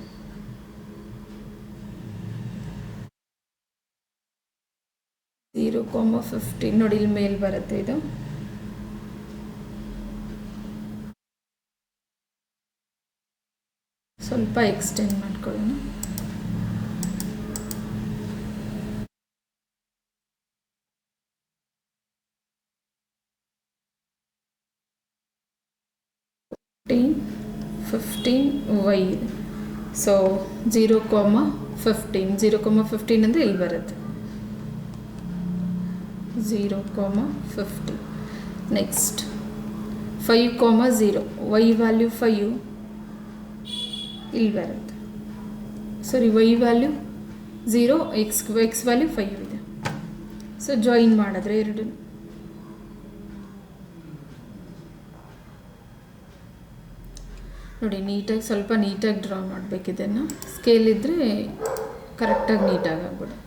ಝೀರೋ 15 ನೋಡಿ ಇಲ್ಲಿ ಮೇಲ್ ಬರುತ್ತೆ. ಇದು ಸ್ವಲ್ಪ ಎಕ್ಸ್ಟೆಂಡ್ ಮಾಡ್ಕೊಳ್ಳೋಣ. ಫಿಫ್ಟೀನ್ ವೈ ಇದೆ. ಸೊ 0, 15 0, 15 ಅಂದರೆ ಇಲ್ಲಿ ಬರುತ್ತೆ 0, 15. ನೆಕ್ಸ್ಟ್ 5, 0 ವೈ ವ್ಯಾಲ್ಯೂ 5 ಇಲ್ಲಿ ಬರುತ್ತೆ. ಸಾರಿ ವೈ ವ್ಯಾಲ್ಯೂ 0, ಎಕ್ಸ್ ವ್ಯಾಲ್ಯೂ 5 ಇದೆ. ಸೊ ಜಾಯಿನ್ ಮಾಡಿದ್ರೆ ಎರಡು ನೋಡಿ ನೀಟಾಗಿ ಸ್ವಲ್ಪ ನೀಟಾಗಿ ಡ್ರಾ ಮಾಡಬೇಕು. ಇದನ್ನು ಸ್ಕೇಲ್ ಇದ್ದರೆ ಕರೆಕ್ಟಾಗಿ ನೀಟಾಗಿ ಆಗ್ಬಿಡುತ್ತೆ.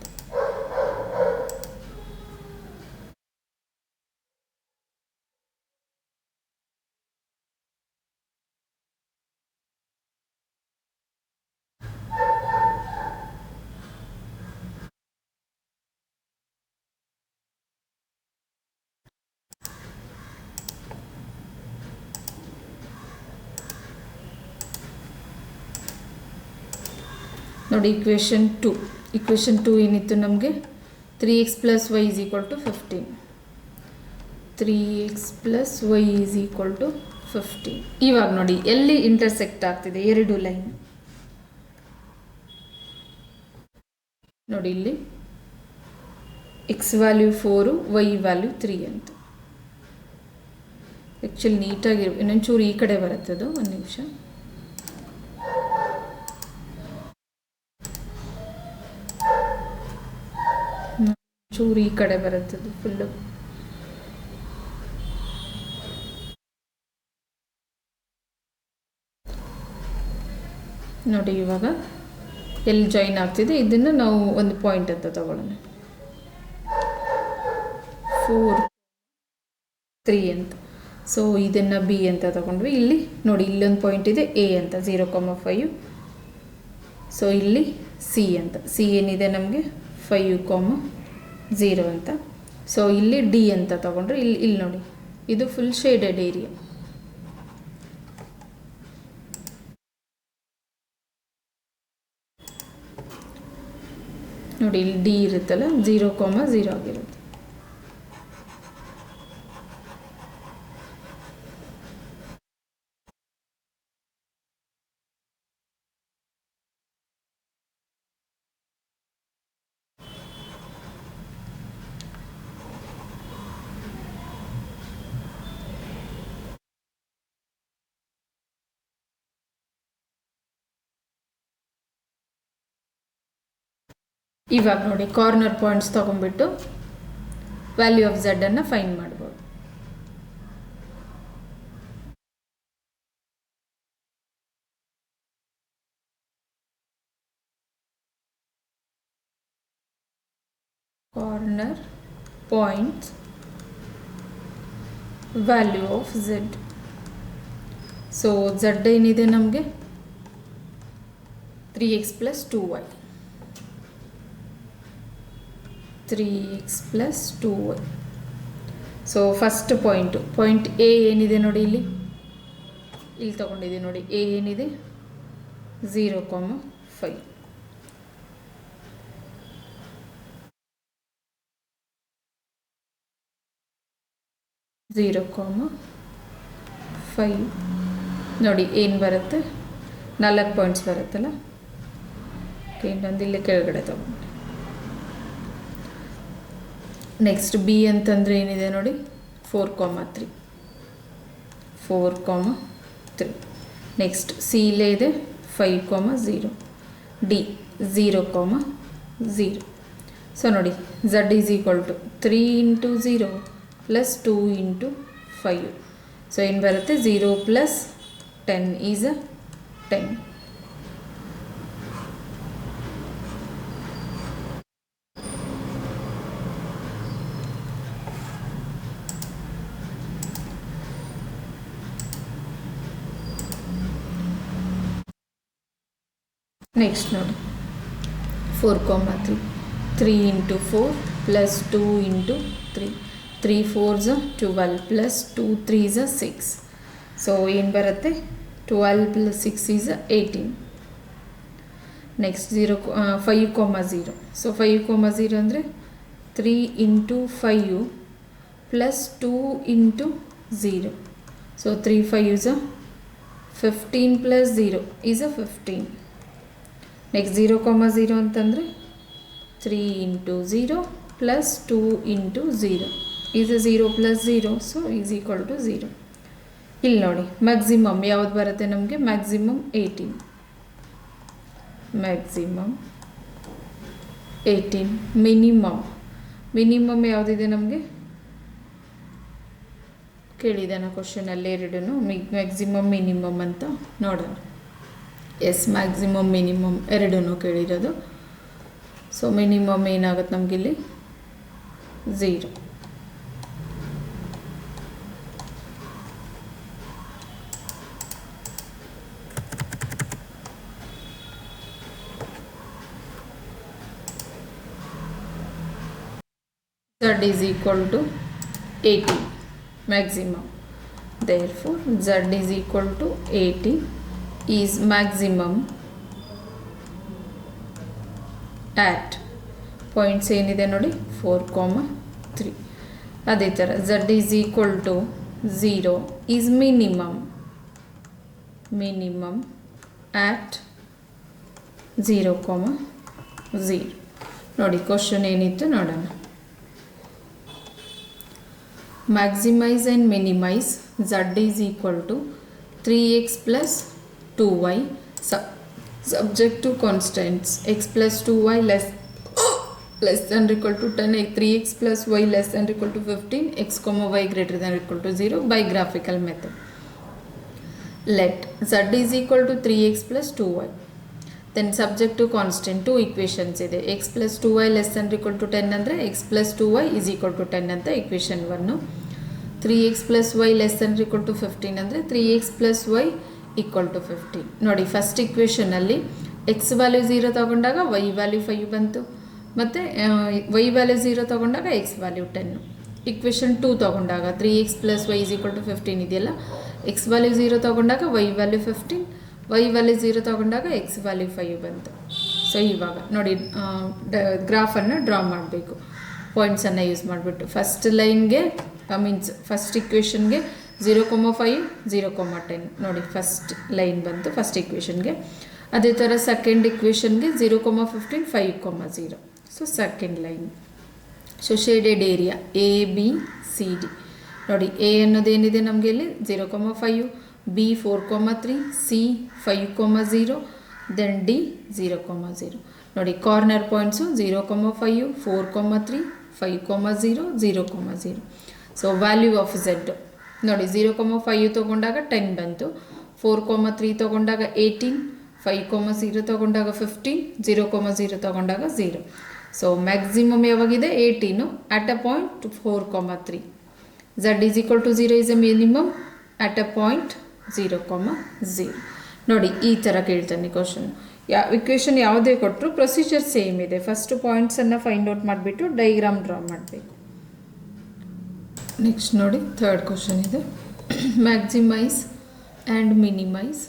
ನೋಡಿ ಇಕ್ವೇಷನ್ 2 ಏನಿತ್ತು ನಮಗೆ 3x + y = 15. 3x + y = 15. ಇವಾಗ ನೋಡಿ ಎಲ್ಲಿ ಇಂಟರ್ಸೆಕ್ಟ್ ಆಗ್ತಿದೆ ಎರಡು ಲೈನ್ ನೋಡಿ ಇಲ್ಲಿ x ವ್ಯಾಲ್ಯೂ 4 y ವ್ಯಾಲ್ಯೂ 3 ಅಂತ. ಆ್ಯಕ್ಚುಲಿ ನೀಟಾಗಿ ಇನ್ನೊಂಚೂರು ಈ ಕಡೆ ಬರುತ್ತೆ ಅದು. ಒಂದು ನಿಮಿಷ. ಚೂರು ಈ ಕಡೆ ಬರುತ್ತದು ಫುಲ್ಲು. ನೋಡಿ ಇವಾಗ ಎಲ್ಲಿ ಜಾಯಿನ್ ಆಗ್ತಿದೆ ಇದನ್ನು ನಾವು ಒಂದು ಪಾಯಿಂಟ್ ಅಂತ ತಗೊಳ್ಳೋಣ. 4 3 ಅಂತ. ಸೊ ಇದನ್ನು ಬಿ ಅಂತ ತಗೊಂಡ್ವಿ. ಇಲ್ಲಿ ನೋಡಿ ಇಲ್ಲೊಂದು ಪಾಯಿಂಟ್ ಇದೆ ಎ ಅಂತ 0,5. ಸೊ ಇಲ್ಲಿ ಸಿ ಅಂತ. ಸಿ ಏನಿದೆ ನಮಗೆ 5,0 ಅಂತ. ಸೊ ಇಲ್ಲಿ ಡಿ ಅಂತ ತಗೊಂಡ್ರೆ ಇಲ್ಲಿ ನೋಡಿ ಇದು ಫುಲ್ ಶೇಡೆಡ್ ಏರಿಯಾ. ನೋಡಿ ಇಲ್ಲಿ ಡಿ ಇರುತ್ತಲ್ಲ 0,0 ಆಗಿರುತ್ತೆ. ಇವಾಗ ನೋಡಿ ಕಾರ್ನರ್ ಪಾಯಿಂಟ್ಸ್ ತೊಗೊಂಡ್ಬಿಟ್ಟು ವ್ಯಾಲ್ಯೂ ಆಫ್ ಝೆಡ್ ಅನ್ನು ಫೈಂಡ್ ಮಾಡ್ಬೋದು. Corner points value of z. So z ಏನಿದೆ ನಮಗೆ 3x + 2y. 3x + 2y. So first point A ಏನಿದೆ ನೋಡಿ ಇಲ್ಲಿ ತಗೊಂಡಿದೆ ನೋಡಿ. ಎ ಏನಿದೆ 0,5. ನೋಡಿ ಏನು ಬರುತ್ತೆ 4 ಪಾಯಿಂಟ್ಸ್ ಬರುತ್ತಲ್ಲ. ಇನ್ನೊಂದು ಇಲ್ಲಿ ಕೆಳಗಡೆ ತಗೊಂಡು ನೆಕ್ಸ್ಟ್ ಬಿ ಅಂತಂದರೆ ಏನಿದೆ ನೋಡಿ 4,3. ನೆಕ್ಸ್ಟ್ ಸಿ ಇಲ್ಲೇ ಇದೆ 5,0. ಡಿ 0,0. ಸೊ ನೋಡಿ ಝಡ್ = 3 × 0 + 2 × 5. ಸೊ ಏನು ಬರುತ್ತೆ 0 + 10 = 10. ನೆಕ್ಸ್ಟ್ ನೋಡಿ 4,3. 3 × 4 + 2 × 3. 3 4s 12 + 2 3s 6. ಸೊ ಏನು ಬರುತ್ತೆ 12 + 6 = 18. ನೆಕ್ಸ್ಟ್ 5,0. ಸೊ 5,0 ಅಂದರೆ 3 × 5 + 2 × 0. So 3 5s 15 + 0 = 15. ನೆಕ್ಸ್ಟ್ 0,0 ಅಂತಂದರೆ 3 × 0 + 2 × 0 is 0 + 0. ಸೊ = 0. ಇಲ್ಲಿ ನೋಡಿ ಮ್ಯಾಕ್ಸಿಮಮ್ ಯಾವ್ದು ಬರುತ್ತೆ ನಮಗೆ ಮ್ಯಾಕ್ಸಿಮಮ್ 18. ಮಿನಿಮಮ್ ಯಾವುದಿದೆ ನಮಗೆ ಕೇಳಿದ್ದಾನೆ ಕ್ವಶನಲ್ಲಿ ಎರಡೂ ಮ್ಯಾಕ್ಸಿಮಮ್ ಮಿನಿಮಮ್ ಅಂತ ನೋಡೋಣ. ಎಸ್ ಮ್ಯಾಕ್ಸಿಮಮ್ ಮಿನಿಮಮ್ ಎರಡೂ ಕೇಳಿರೋದು. ಸೊ ಮಿನಿಮಮ್ ಏನಾಗುತ್ತೆ ನಮಗಿಲ್ಲಿ 0. Z = 80 maximum. Therefore Z = 80 is maximum at points ಏನಿದೆ ನೋಡಿ 4,3. ಅದೇ ಥರ z is equal to 0 is minimum at 0,0. ನೋಡಿ ಕ್ವಶನ್ ಏನಿತ್ತು ನೋಡೋಣ. Maximise and minimise z is equal to 3x plus 2y subject to constants x plus 2y less than or equal to 10, 3x plus y less than or equal to 15, x comma y greater than or equal to 0 by graphical method. Let z is equal to 3x plus 2y. Then subject to constant two equations ಇದೆ. x plus 2y less than or equal to 10 ಅಂದರೆ x plus 2y is equal to 10 ಅಂತ equation 1. 3x plus y less than or equal to 15 ಅಂದರೆ 3x plus y equal to 15. ನೋಡಿ first ಇಕ್ವೇಷನಲ್ಲಿ x value 0 ತಗೊಂಡಾಗ y value 5 ಬಂತು, ಮತ್ತು y value 0 ತಗೊಂಡಾಗ x value 10. Equation 2 ತಗೊಂಡಾಗ 3x plus y is equal to 15 ಇದೆಯಲ್ಲ, x value 0 ತಗೊಂಡಾಗ y value 15, y value 0 ತಗೊಂಡಾಗ x ವ್ಯಾಲ್ಯೂ 5 ಬಂತು. ಸೊ ಇವಾಗ ನೋಡಿ ಗ್ರಾಫನ್ನು ಡ್ರಾ ಮಾಡಬೇಕು ಪಾಯಿಂಟ್ಸನ್ನು ಯೂಸ್ ಮಾಡಿಬಿಟ್ಟು. ಫಸ್ಟ್ ಲೈನ್ಗೆ ಮೀನ್ಸ್ ಫಸ್ಟ್ ಇಕ್ವೇಷನ್ಗೆ 0,5 0,10 ನೋಡಿ ಫಸ್ಟ್ ಲೈನ್ ಬಂತು ಫಸ್ಟ್ ಇಕ್ವೇಷನ್ಗೆ. ಅದೇ ಥರ ಸೆಕೆಂಡ್ ಇಕ್ವೇಷನ್ಗೆ 0,15 5,0. So second line. So shaded area ABCD ನೋಡಿ, ಎ ಅನ್ನೋದೇನಿದೆ ನಮಗೆ ಇಲ್ಲಿ 0,5, B 4,3, C 5,0, ದೆನ್ D 0,0. ನೋಡಿ corner points 0,5 4,3 5,0 0,0. So value of z ನೋಡಿ 0,5 ತೊಗೊಂಡಾಗ 10 ಬಂತು, 4,3 ತೊಗೊಂಡಾಗ 18, 5,0 ತೊಗೊಂಡಾಗ 15, 0,0 ತೊಗೊಂಡಾಗ 0. ಸೊ ಮ್ಯಾಕ್ಸಿಮಮ್ ಯಾವಾಗಿದೆ 18 at a point 4,3. z is equal to 0 is a minimum at a point 0,0. ನೋಡಿ ಈ ಥರ ಕೇಳ್ತಾನೆ ಕ್ವಶನ್. ಇಕ್ವೇಷನ್ ಯಾವುದೇ ಕೊಟ್ಟರು ಪ್ರೊಸೀಜರ್ ಸೇಮ್ ಇದೆ. ಫಸ್ಟ್ ಪಾಯಿಂಟ್ಸನ್ನು ಫೈಂಡ್ ಔಟ್ ಮಾಡಿಬಿಟ್ಟು ಡೈಗ್ರಾಮ್ ಡ್ರಾ ಮಾಡಬೇಕು. ನೆಕ್ಸ್ಟ್ ನೋಡಿ ಥರ್ಡ್ ಕ್ವಶನ್ ಇದೆ. Maximise and minimise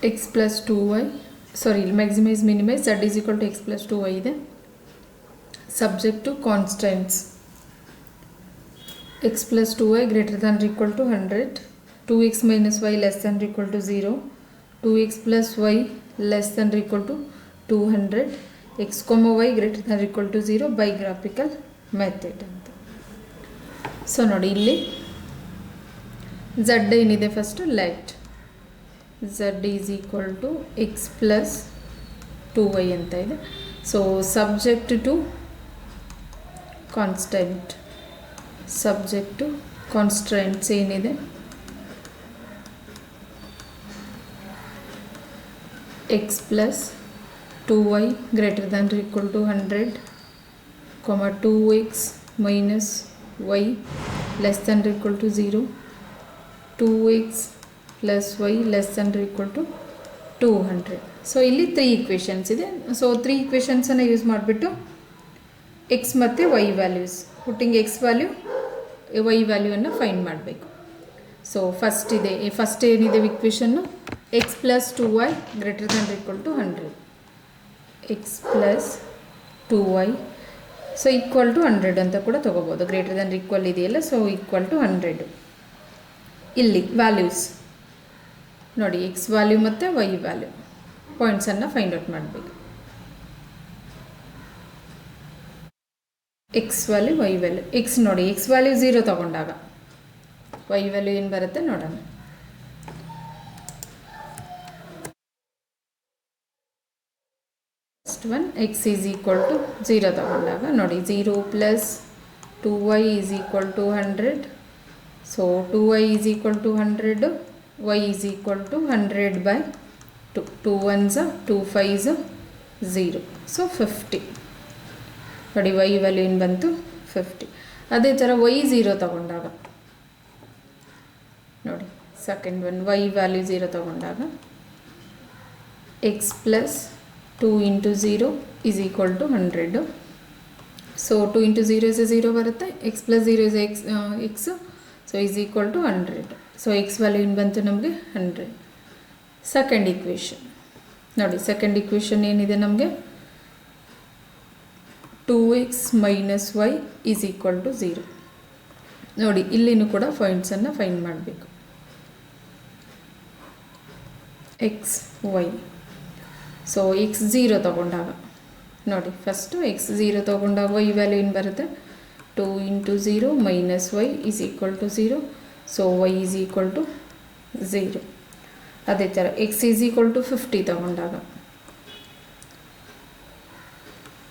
x plus 2y maximise minimise z is equal to x plus 2y ಇದೆ. Subject to constants x plus 2y greater than or equal to 100, 2x minus y less than or equal to 0, 2x plus y less than or equal to 200, x comma y greater than or equal to 0 by graphical method ಅಂತ. So ನೋಡಿ ಇಲ್ಲಿ z ಏನಿದೆ first let z is equal to x plus 2y ಅಂತ ಇದೆ. So subject to constants ಏನಿದೆ x plus 2y greater than or equal to 100, 2x minus y less than or equal to 0, 2x plus y less than or equal to 200. So ಇಲ್ಲಿ 3 equations ಇದೆ. So 3 ಈಕ್ವೇಷನ್ಸನ್ನು use ಮಾಡಿಬಿಟ್ಟು x ಮತ್ತು y values putting x value y ವ್ಯಾಲ್ಯೂವನ್ನು find ಮಾಡಬೇಕು. So first ಏನಿದೆ ಇಕ್ವೇಷನ್ನು x plus 2y greater than equal to 100, x plus 2y so equal to 100 ಅಂತ ಕೂಡ ತೊಗೋಬೋದು. ಗ್ರೇಟರ್ ದ್ಯಾನ್ ಈಕ್ವಲ್ ಇದೆಯಲ್ಲ, ಸೊ ಈಕ್ವಲ್ ಟು 100. ಇಲ್ಲಿ ವ್ಯಾಲ್ಯೂಸ್ ನೋಡಿ ಎಕ್ಸ್ ವ್ಯಾಲ್ಯೂ ಮತ್ತು ವೈ ವ್ಯಾಲ್ಯೂ ಪಾಯಿಂಟ್ಸನ್ನು ಫೈಂಡ್ ಔಟ್ ಮಾಡಬೇಕು. X value y value. X ನೋಡಿ ಎಕ್ಸ್ ವ್ಯಾಲ್ಯೂ 0 ತೊಗೊಂಡಾಗ ವೈ ವ್ಯಾಲ್ಯೂ ಏನು ಬರುತ್ತೆ ನೋಡೋಣ. First one x is equal to 0 ತೊಗೊಂಡಾಗ ನೋಡಿ 0 plus 2y is equal to 100. So 2y is equal to 100, y is equal to 100 by 2, 2 1s 2 5s 0, so 50. ನೋಡಿ Y value ಏನು ಬಂತು 50. ಅದೇ ಥರ ವೈ 0 ತೊಗೊಂಡಾಗ ನೋಡಿ ಸೆಕೆಂಡ್ ಒನ್ ವೈ ವ್ಯಾಲ್ಯೂ 0 ತೊಗೊಂಡಾಗ x plus 2 into 0 is equal to 100. So 2 into 0 is 0 ಬರುತ್ತೆ, x plus 0 is x, so is equal to 100. So x value ಏನು ಬಂತು ನಮಗೆ 100. ಸೆಕೆಂಡ್ ಇಕ್ವೇಷನ್ ನೋಡಿ, ಸೆಕೆಂಡ್ ಇಕ್ವೇಷನ್ ಏನಿದೆ ನಮಗೆ 2x minus y is equal to 0. ನೋಡಿ ಇಲ್ಲಿನೂ ಕೂಡ ಪಾಯಿಂಟ್ಸನ್ನು ಫೈಂಡ್ ಮಾಡಬೇಕು. ಎಕ್ಸ್ ವೈ, ಸೊ ಎಕ್ಸ್ 0 ತಗೊಂಡಾಗ ನೋಡಿ, ಫಸ್ಟು ಎಕ್ಸ್ 0 ತೊಗೊಂಡಾಗ ವೈ ವ್ಯಾಲ್ಯೂ ಏನು ಬರುತ್ತೆ, 2 into 0 minus y is equal to 0. So y is equal to 0. ಅದೇ ಥರ ಎಕ್ಸ್ ಈಸ್ ಈಕ್ವಲ್ ಟು 50 ತಗೊಂಡಾಗ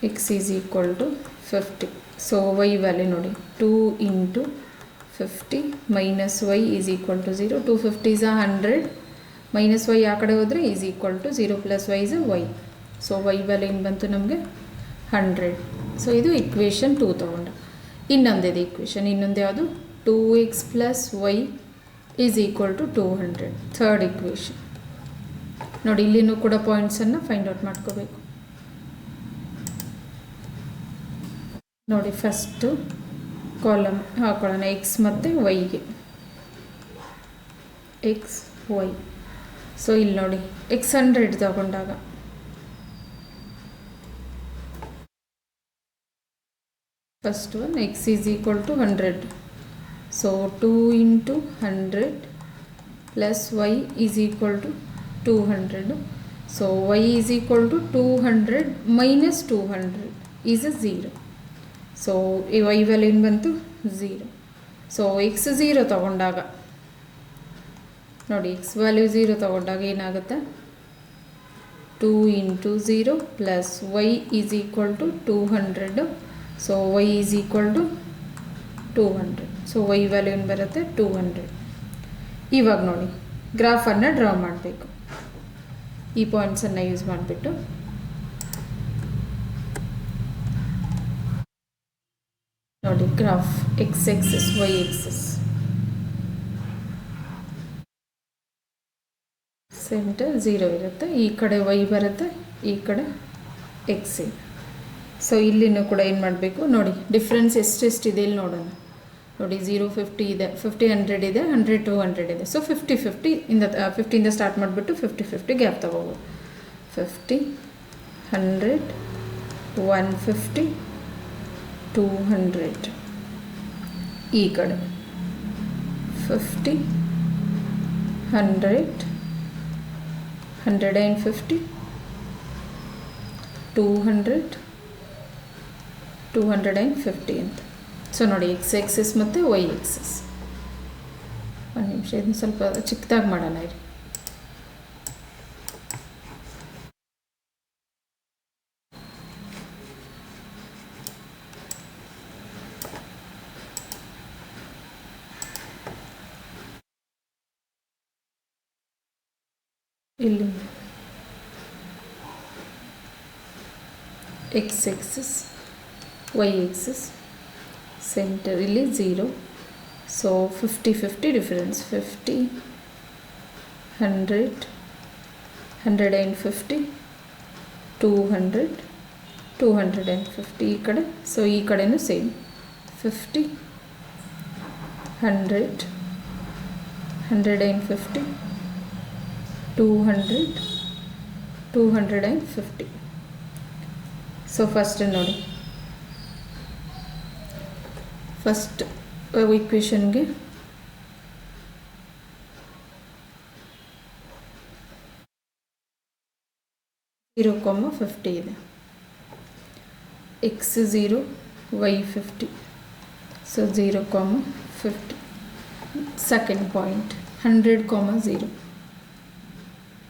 x is equal to 50. So y value ನೋಡಿ, 2 into 50 minus y is equal to 0. 250 is 100 minus y ಆ ಕಡೆ ಹೋದರೆ is equal to 0 plus y is y. So y value ಏನು ಬಂತು ನಮಗೆ 100. ಸೊ ಇದು equation 2 ತೊಗೊಂಡ. ಇನ್ನೊಂದಿದೆ ಇಕ್ವೇಷನ್, ಇನ್ನೊಂದು ಯಾವುದು, 2x plus y is equal to 200. Third equation ನೋಡಿ, ಇಲ್ಲಿನೂ ಕೂಡ ಪಾಯಿಂಟ್ಸನ್ನು ಫೈಂಡ್ ಔಟ್ ಮಾಡ್ಕೋಬೇಕು. ನೋಡಿ ಫಸ್ಟು ಕಾಲಮ್ ಹಾಕೊಳ್ಳೋಣ, ಎಕ್ಸ್ ಮತ್ತು ವೈಗೆ, ಎಕ್ಸ್ ವೈ. ಸೊ ಇಲ್ಲಿ ನೋಡಿ ಎಕ್ಸ್ 100 ತಗೊಂಡಾಗ first one x is equal to 100. So 2 into 100 plus y is equal to 200. So y is equal to 200 minus 200 is 0. So ಈ ವೈ ವ್ಯಾಲ್ಯೂ ಏನು ಬಂತು 0. ಸೊ ಎಕ್ಸ್ 0 ತಗೊಂಡಾಗ ನೋಡಿ, ಎಕ್ಸ್ ವ್ಯಾಲ್ಯೂ 0 ತಗೊಂಡಾಗ ಏನಾಗುತ್ತೆ, 2 into 0 plus y is equal to 200. So y is equal to 200. So y value ಏನು ಬರುತ್ತೆ 200. ಇವಾಗ ನೋಡಿ ಗ್ರಾಫನ್ನು ಡ್ರಾ ಮಾಡಬೇಕು. ಈ ಪಾಯಿಂಟ್ಸನ್ನು ಯೂಸ್ ಮಾಡಿಬಿಟ್ಟು ನೋಡಿ, graph x axis y axis, centre 0 ಇರುತ್ತೆ, ಈ ಕಡೆ ವೈ ಬರುತ್ತೆ, ಈ ಕಡೆ ಎಕ್ಸ್ ಇದೆ. ಸೊ ಇಲ್ಲಿನೂ ಕೂಡ ಏನು ಮಾಡಬೇಕು ನೋಡಿ, ಡಿಫ್ರೆನ್ಸ್ ಎಷ್ಟೆಷ್ಟಿದೆ ಇಲ್ಲಿ ನೋಡೋಣ. ನೋಡಿ 0 50 ಇದೆ, 50 100 ಇದೆ, 100 200 ಇದೆ. ಸೊ 50 50 50ಇಂದ ಸ್ಟಾರ್ಟ್ ಮಾಡಿಬಿಟ್ಟು 50 50 ಗ್ಯಾಪ್ ತಗೋಬೋದು. 50 100 150 200. ಈ ಕಡೆ 50 100 150 200 250 ಅಂತ. ಸೊ ನೋಡಿ ಎಕ್ಸ್ ಎಕ್ಸಸ್ ಮತ್ತು ವೈ ಎಕ್ಸಸ್. ಒಂದು ನಿಮಿಷ ಇದನ್ನು ಸ್ವಲ್ಪ ಚಿಕ್ಕದಾಗಿ ಮಾಡೋಣ ಇಲ್ಲಿ. ಇಲ್ಲಿ x axis y axis, centre ಇಲ್ಲಿ 0. ಸೊ 50 50 ಡಿಫರೆನ್ಸ್, 50 100 150 200 250 ಈ ಕಡೆ. ಸೊ ಈ ಕಡೆನೂ ಸೇಮ್ 50 100 150 200 250. ಸೊ ಫಸ್ಟ್ ನೋಡಿ, ಫಸ್ಟ್ ಇಕ್ವೇಷನ್ಗೆ ಝೀರೋ ಕಾಮ 50 ಇದೆ, ಎಕ್ಸ್ 0 ವೈ 50. ಸೊ 0 ಕಾಮ 50. ಸೆಕೆಂಡ್ ಪಾಯಿಂಟ್ 100 ಕಾಮ 0,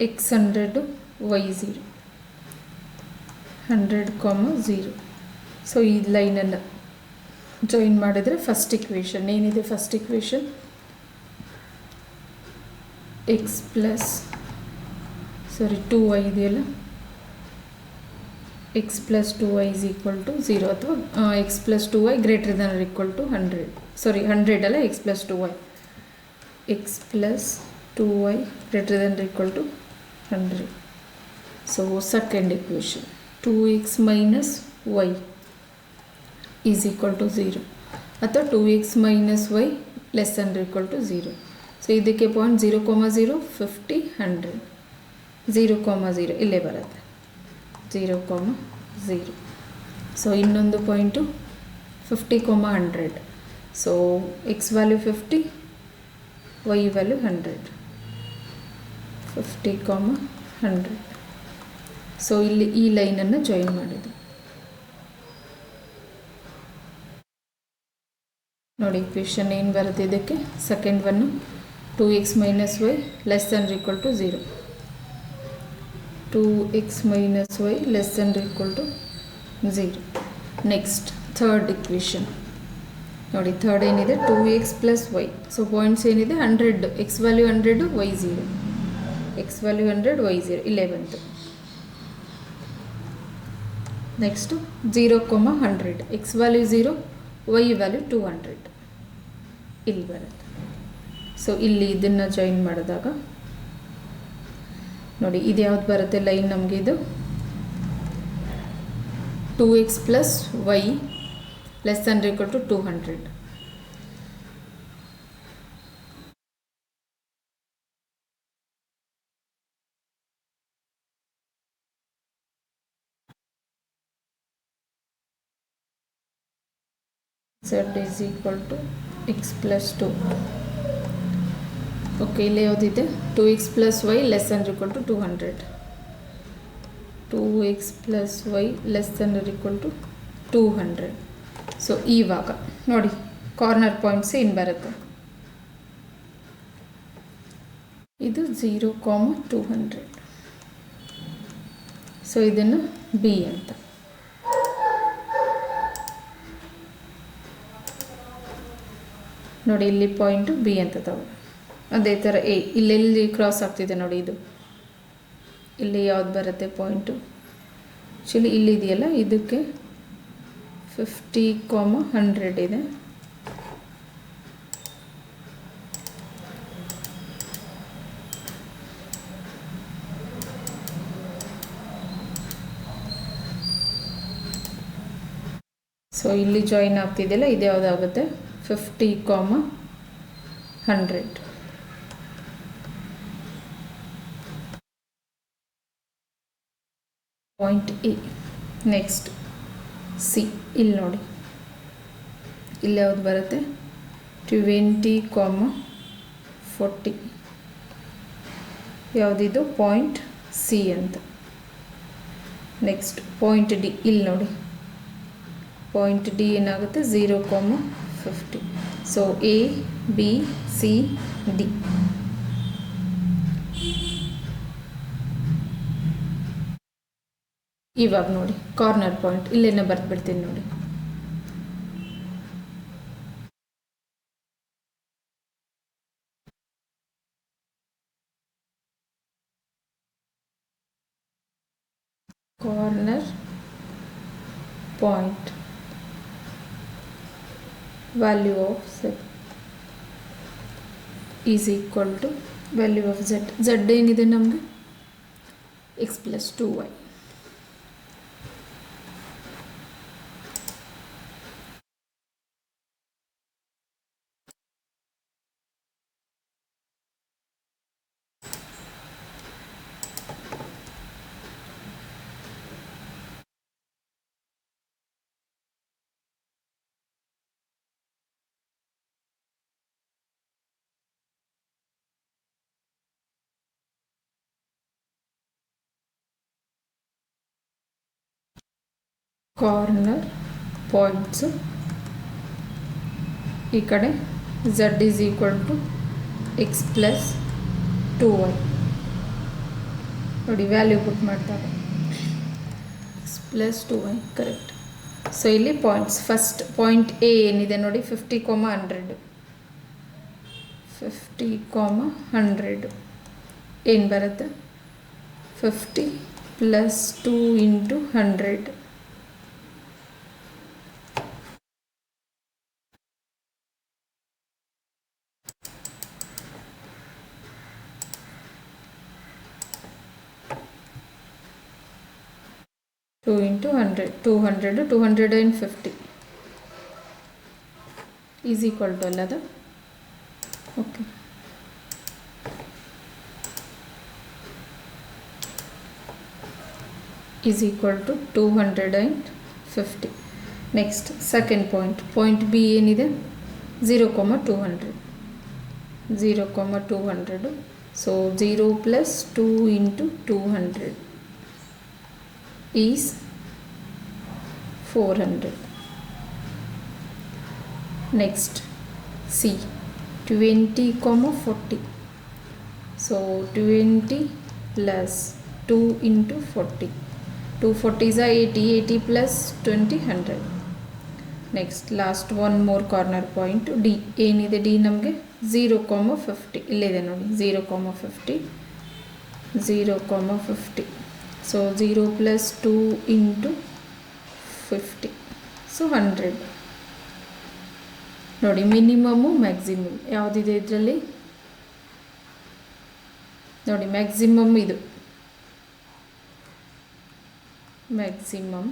ಎಕ್ಸ್ 100 ವೈ 0 100 ಕಾಮ 0. ಸೊ ಈ ಲೈನನ್ನು ಜಾಯಿನ್ ಮಾಡಿದರೆ ಫಸ್ಟ್ ಇಕ್ವೇಷನ್ ಏನಿದೆ, first equation x plus 2y ಇದೆಯಲ್ಲ, x plus 2y is equal to 0 ಅಥವಾ x plus 2y greater than or equal to 100. 100 ಅಲ್ಲ, x plus 2y, x plus 2y greater than or equal to 100. So second equation 2x minus y is equal to 0 ಅಥವಾ 2x minus y less and equal to 0. So ಇದಕ್ಕೆ point 0, 0, 50, 100. 0, 0 ಇಲ್ಲೇ ಬರುತ್ತೆ 0, 0. So ಇನ್ನೊಂದು point 50, 100. So x value 50, y value 100. 50, 100. So ಇಲ್ಲಿ ಈ ಲೈನನ್ನು join ಮಾಡಿದ್ದು ನೋಡಿ. ಇಕ್ವೇಷನ್ ಏನು ಬರುತ್ತೆ ಇದಕ್ಕೆ? Second one 2x minus y less and equal to 0. 2x minus y less and equal to 0. Next third equation ನೋಡಿ. ಥರ್ಡ್ ಏನಿದೆ? 2x plus y. So points ಏನಿದೆ? 100, x value 100, y 0. x value 100, y 0 ಇಲ್ಲೇ ಬಂತು. Next 0, 100. x value 0, y value 200 ಇಲ್ಲಿ ಬರುತ್ತೆ. So ಇಲ್ಲಿ ಇದನ್ನು join ಮಾಡಿದಾಗ ನೋಡಿ ಇದು ಯಾವ್ದು ಬರುತ್ತೆ ಲೈನ್ ನಮಗೆ? ಇದು 2x plus y less and equal to 200. z is equal to x plus 2. Okay, ಇಲ್ಲಿ ಯಾವುದಿದೆ? 2x plus y less and equal to 200. 2x plus y less and equal to 200. So ಇವಾಗ ನೋಡಿ ಕಾರ್ನರ್ ಪಾಯಿಂಟ್ಸ್ ಏನು ಬರುತ್ತೆ? ಇದು 0, 200. So ಇದನ್ನು B ಅಂತ. ನೋಡಿ ಇಲ್ಲಿ ಪಾಯಿಂಟು ಬಿ ಅಂತ ತಗೋ. ಅದೇ ಥರ ಎ ಇಲ್ಲೆಲ್ಲಿ ಕ್ರಾಸ್ ಆಗ್ತಿದೆ ನೋಡಿ, ಇದು ಇಲ್ಲಿ ಯಾವ್ದು ಬರುತ್ತೆ ಪಾಯಿಂಟು? ಆ್ಯಕ್ಚುಲಿ ಇಲ್ಲಿದೆಯಲ್ಲ, ಇದಕ್ಕೆ 50, 100 ಇದೆ. ಸೊ ಇಲ್ಲಿ ಜಾಯಿನ್ ಆಗ್ತಿದೆಯಲ್ಲ, ಇದು ಯಾವುದಾಗುತ್ತೆ? 50, 100. Point A. Next C. ಇಲ್ಲಿ ನೋಡಿ, ಇಲ್ಲಿ ಯಾವ್ದು ಬರುತ್ತೆ? 20, 40. ಯಾವುದಿದು? ಪಾಯಿಂಟ್ ಸಿ ಅಂತ. Next point D. ಇಲ್ಲಿ ನೋಡಿ ಪಾಯಿಂಟ್ ಡಿ ಏನಾಗುತ್ತೆ? 0, 50. So A, B, C, D. ಇವಾಗ ನೋಡಿ ಕಾರ್ನರ್ ಪಾಯಿಂಟ್ ಇಲ್ಲೇನ ಬರ್ದ್ಬಿಡ್ತೀನಿ ನೋಡಿ. Corner point value of z is equal to value of z. z ಏನಿದೆ ನಮಗೆ? x plus 2y. Corner points ಈ ಕಡೆ z is equal to x plus 2y. ನೋಡಿ value ಪುಟ್ ಮಾಡ್ತಾರೆ, x plus 2y correct. So ಇಲ್ಲಿ points first point A ಏನಿದೆ ನೋಡಿ? 50, 100. 50, 100 ಏನು ಬರುತ್ತೆ? 50 plus 2 into 100. Two into 100, 200, 250. Is equal to ಅಲ್ಲದ okay is equal to 250. Next second point B ಏನಿದೆ 0,200 0,200. So 0 plus 2 into 200 is 400. Next C 20,40. So 20 plus 2 into 40. 240 is 80 plus 20 100. Next last one more corner point D ಏನಿದೆ D ನಮಗೆ 0,50 ಇಲ್ಲಿದೆ ನೋಡಿ 0,50 0,50. So 0 plus 2 into 50 so 100. ನೋಡಿ minimum maximum ಯಾವುದಿದೆ ಇದರಲ್ಲಿ ನೋಡಿ maximum ಇದು ಮ್ಯಾಕ್ಸಿಮಮ್.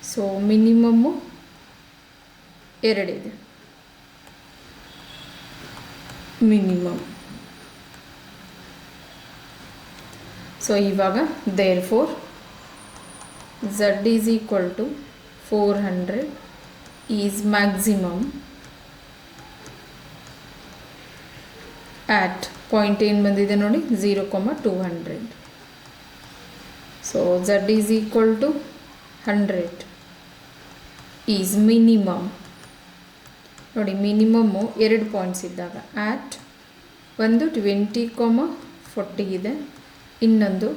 ಸೊ ಮಿನಿಮಮ್ಮು 2 ಇದೆ ಮಿನಿಮಮ್. ಸೊ ಇವಾಗ therefore z is equal to 400 is maximum at point ಏನು ಬಂದಿದೆ ನೋಡಿ 0,200. So z is equal to 100 is minimum. ನೋಡಿ ಮಿನಿಮಮ್ಮು 2 ಪಾಯಿಂಟ್ಸ್ ಇದ್ದಾಗ ಆಟ್ ಒಂದು 20,40 ಇದೆ, ಇನ್ನೊಂದು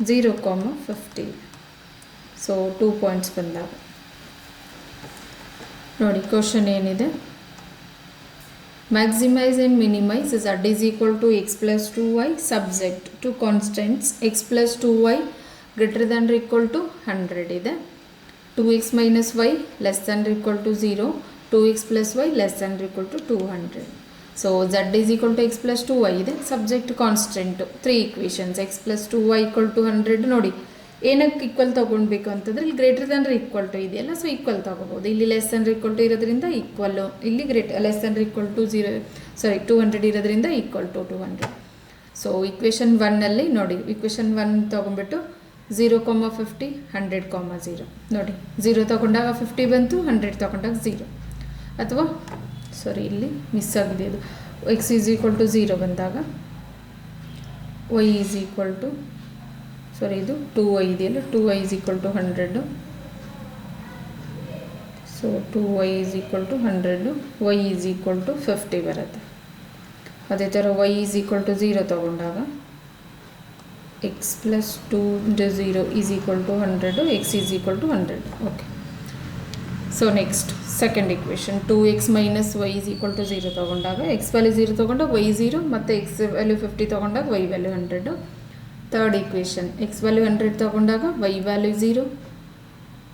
0,50 ಇದೆ. ಸೊ 2 ಪಾಯಿಂಟ್ಸ್ ಬಂದಾಗ ನೋಡಿ ಕ್ವಶನ್ ಏನಿದೆ maximize and minimize z is equal to x plus 2y subject to constants x plus 2y greater than or equal to 100 ಇದೆ. 2x minus y less than or equal to 0, 2x plus y less than or equal to 200. So z is equal to x plus 2y ಇದೆ, subject constant 3 equations x plus 2y equal to 100. ನೋಡಿ ಏನಕ್ಕೆ equal ತೊಗೊಳ್ಬೇಕು ಅಂತಂದರೆ ಇಲ್ಲಿ greater than equal to ಇದೆಯಲ್ಲ, so equal ತೊಗೋಬೋದು. ಇಲ್ಲಿ less than equal to ಇರೋದ್ರಿಂದ ಈಕ್ವಲ್ಲು, ಇಲ್ಲಿ ಲೆಸ್ ದ್ಯಾನ್ ಈಕ್ವಲ್ ಟು 200 ಇರೋದ್ರಿಂದ ಈಕ್ವಲ್ ಟು 200. ಸೊ ಇಕ್ವೇಷನ್ 1ಅಲ್ಲಿ ನೋಡಿ ಇಕ್ವೇಷನ್ 1 ತೊಗೊಂಡ್ಬಿಟ್ಟು 0,50 100,0 ನೋಡಿ 0 ತೊಗೊಂಡಾಗ 50 ಬಂತು, 100 ತೊಗೊಂಡಾಗ 0. ಅಥವಾ ಇಲ್ಲಿ ಮಿಸ್ ಆಗಿದೆ ಇದು x ಈಸ್ ಈಕ್ವಲ್ ಟು 0 ಬಂದಾಗ y ಈಸ್ ಈಕ್ವಲ್ ಟು ಇದು 2y ಇದೆಯಲ್ಲ 2y is equal to 100. So 2y is equal to 100, y is equal to 50 ಬರುತ್ತೆ. ಅದೇ ಥರ y ಈಸ್ ಈಕ್ವಲ್ ಟು 0 ತೊಗೊಂಡಾಗ x plus 2 into 0 is equal to 100, x is equal to 100. Okay. So next second equation 2x minus y is equal to 0 ತೊಗೊಂಡಾಗ x value 0 ತೊಗೊಂಡಾಗ y 0 ಮತ್ತು x value 50 ತೊಗೊಂಡಾಗ y value 100. Third equation x value 100 ತೊಗೊಂಡಾಗ y value 0,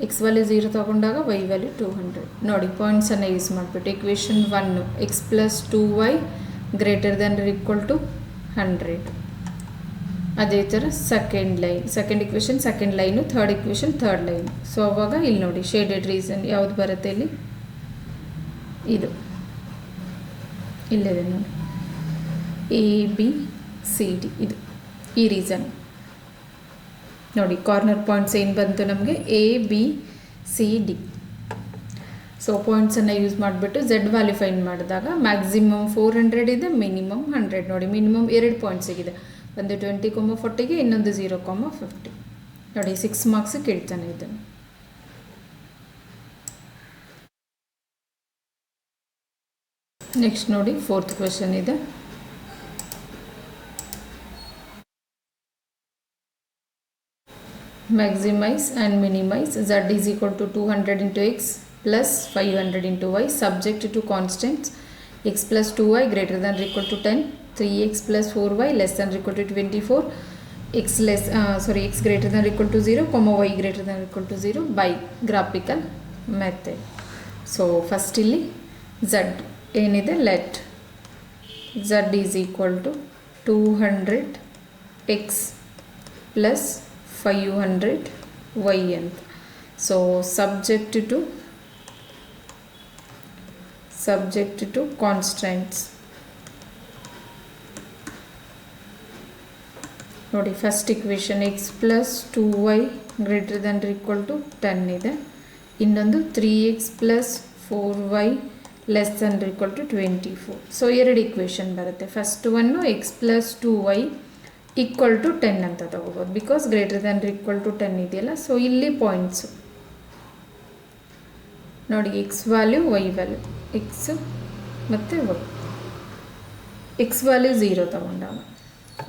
x value 0 ತೊಗೊಂಡಾಗ y value 200. ನೋಡಿ ಪಾಯಿಂಟ್ಸನ್ನು use ಮಾಡಿಬಿಟ್ಟು equation 1 x plus 2y greater than or equal to 100. ಅದೇ ಥರ second equation second line, third equation third line. So ಅವಾಗ ಇಲ್ಲಿ ನೋಡಿ ಶೇಡೆಡ್ ರೀಸನ್ ಯಾವುದು ಬರುತ್ತೆ ಇಲ್ಲಿ, ಇದು ಇಲ್ಲಿದೆ ನೋಡಿ ABCD ಇದು ಈ ರೀಸನ್. ನೋಡಿ ಕಾರ್ನರ್ ಪಾಯಿಂಟ್ಸ್ ಏನು ಬಂತು ನಮಗೆ ABCD. ಸೊ ಪಾಯಿಂಟ್ಸನ್ನು ಯೂಸ್ ಮಾಡಿಬಿಟ್ಟು z ವ್ಯಾಲ್ಯೂ ಫೈಂಡ್ ಮಾಡಿದಾಗ ಮ್ಯಾಕ್ಸಿಮಮ್ 400 ಇದೆ, ಮಿನಿಮಮ್ 100. ನೋಡಿ ಮಿನಿಮಮ್ 2 ಪಾಯಿಂಟ್ಸ್ ಸಿಗಿದೆ, ಒಂದು 20,40ಗೆ ಇನ್ನೊಂದು 0,50. ನೋಡಿ 6 ಮಾರ್ಕ್ಸ್ ಕೇಳ್ತಾನೆ ಇದನ್ನು. ನೆಕ್ಸ್ಟ್ ನೋಡಿ ಫೋರ್ತ್ ಕ್ವೆಶನ್ ಇದೆ. Maximize and minimize z is equal to 200 into x plus 500 into y subject to constants x plus 2y greater than or equal to 10, 3x plus 4y less than or equal to 24, x greater than or equal to 0, y greater than or equal to 0 by graphical method. So first ಇಲ್ಲಿ z ಏನಿದೆ, let z is equal to 200x plus 500 y ಅಂತ. So subject to subject to constraints. ನೋಡಿ first equation x plus 2y greater than equal to 10 ಇದೆ. ಇನ್ನೊಂದು 3x plus 4y less than equal to 24. So ಎರಡು equation ಬರುತ್ತೆ. First one x plus 2y equal to 10 ಅಂತ ತಗೋಬೋದು, because greater than equal to 10 ಇದೆಯಲ್ಲ. So ಇಲ್ಲಿ points ನೋಡಿ, x value y value, x ಮತ್ತು ವೈ. ಎಕ್ಸ್ ವ್ಯಾಲ್ಯೂ 0 ತಗೊಂಡಾಗ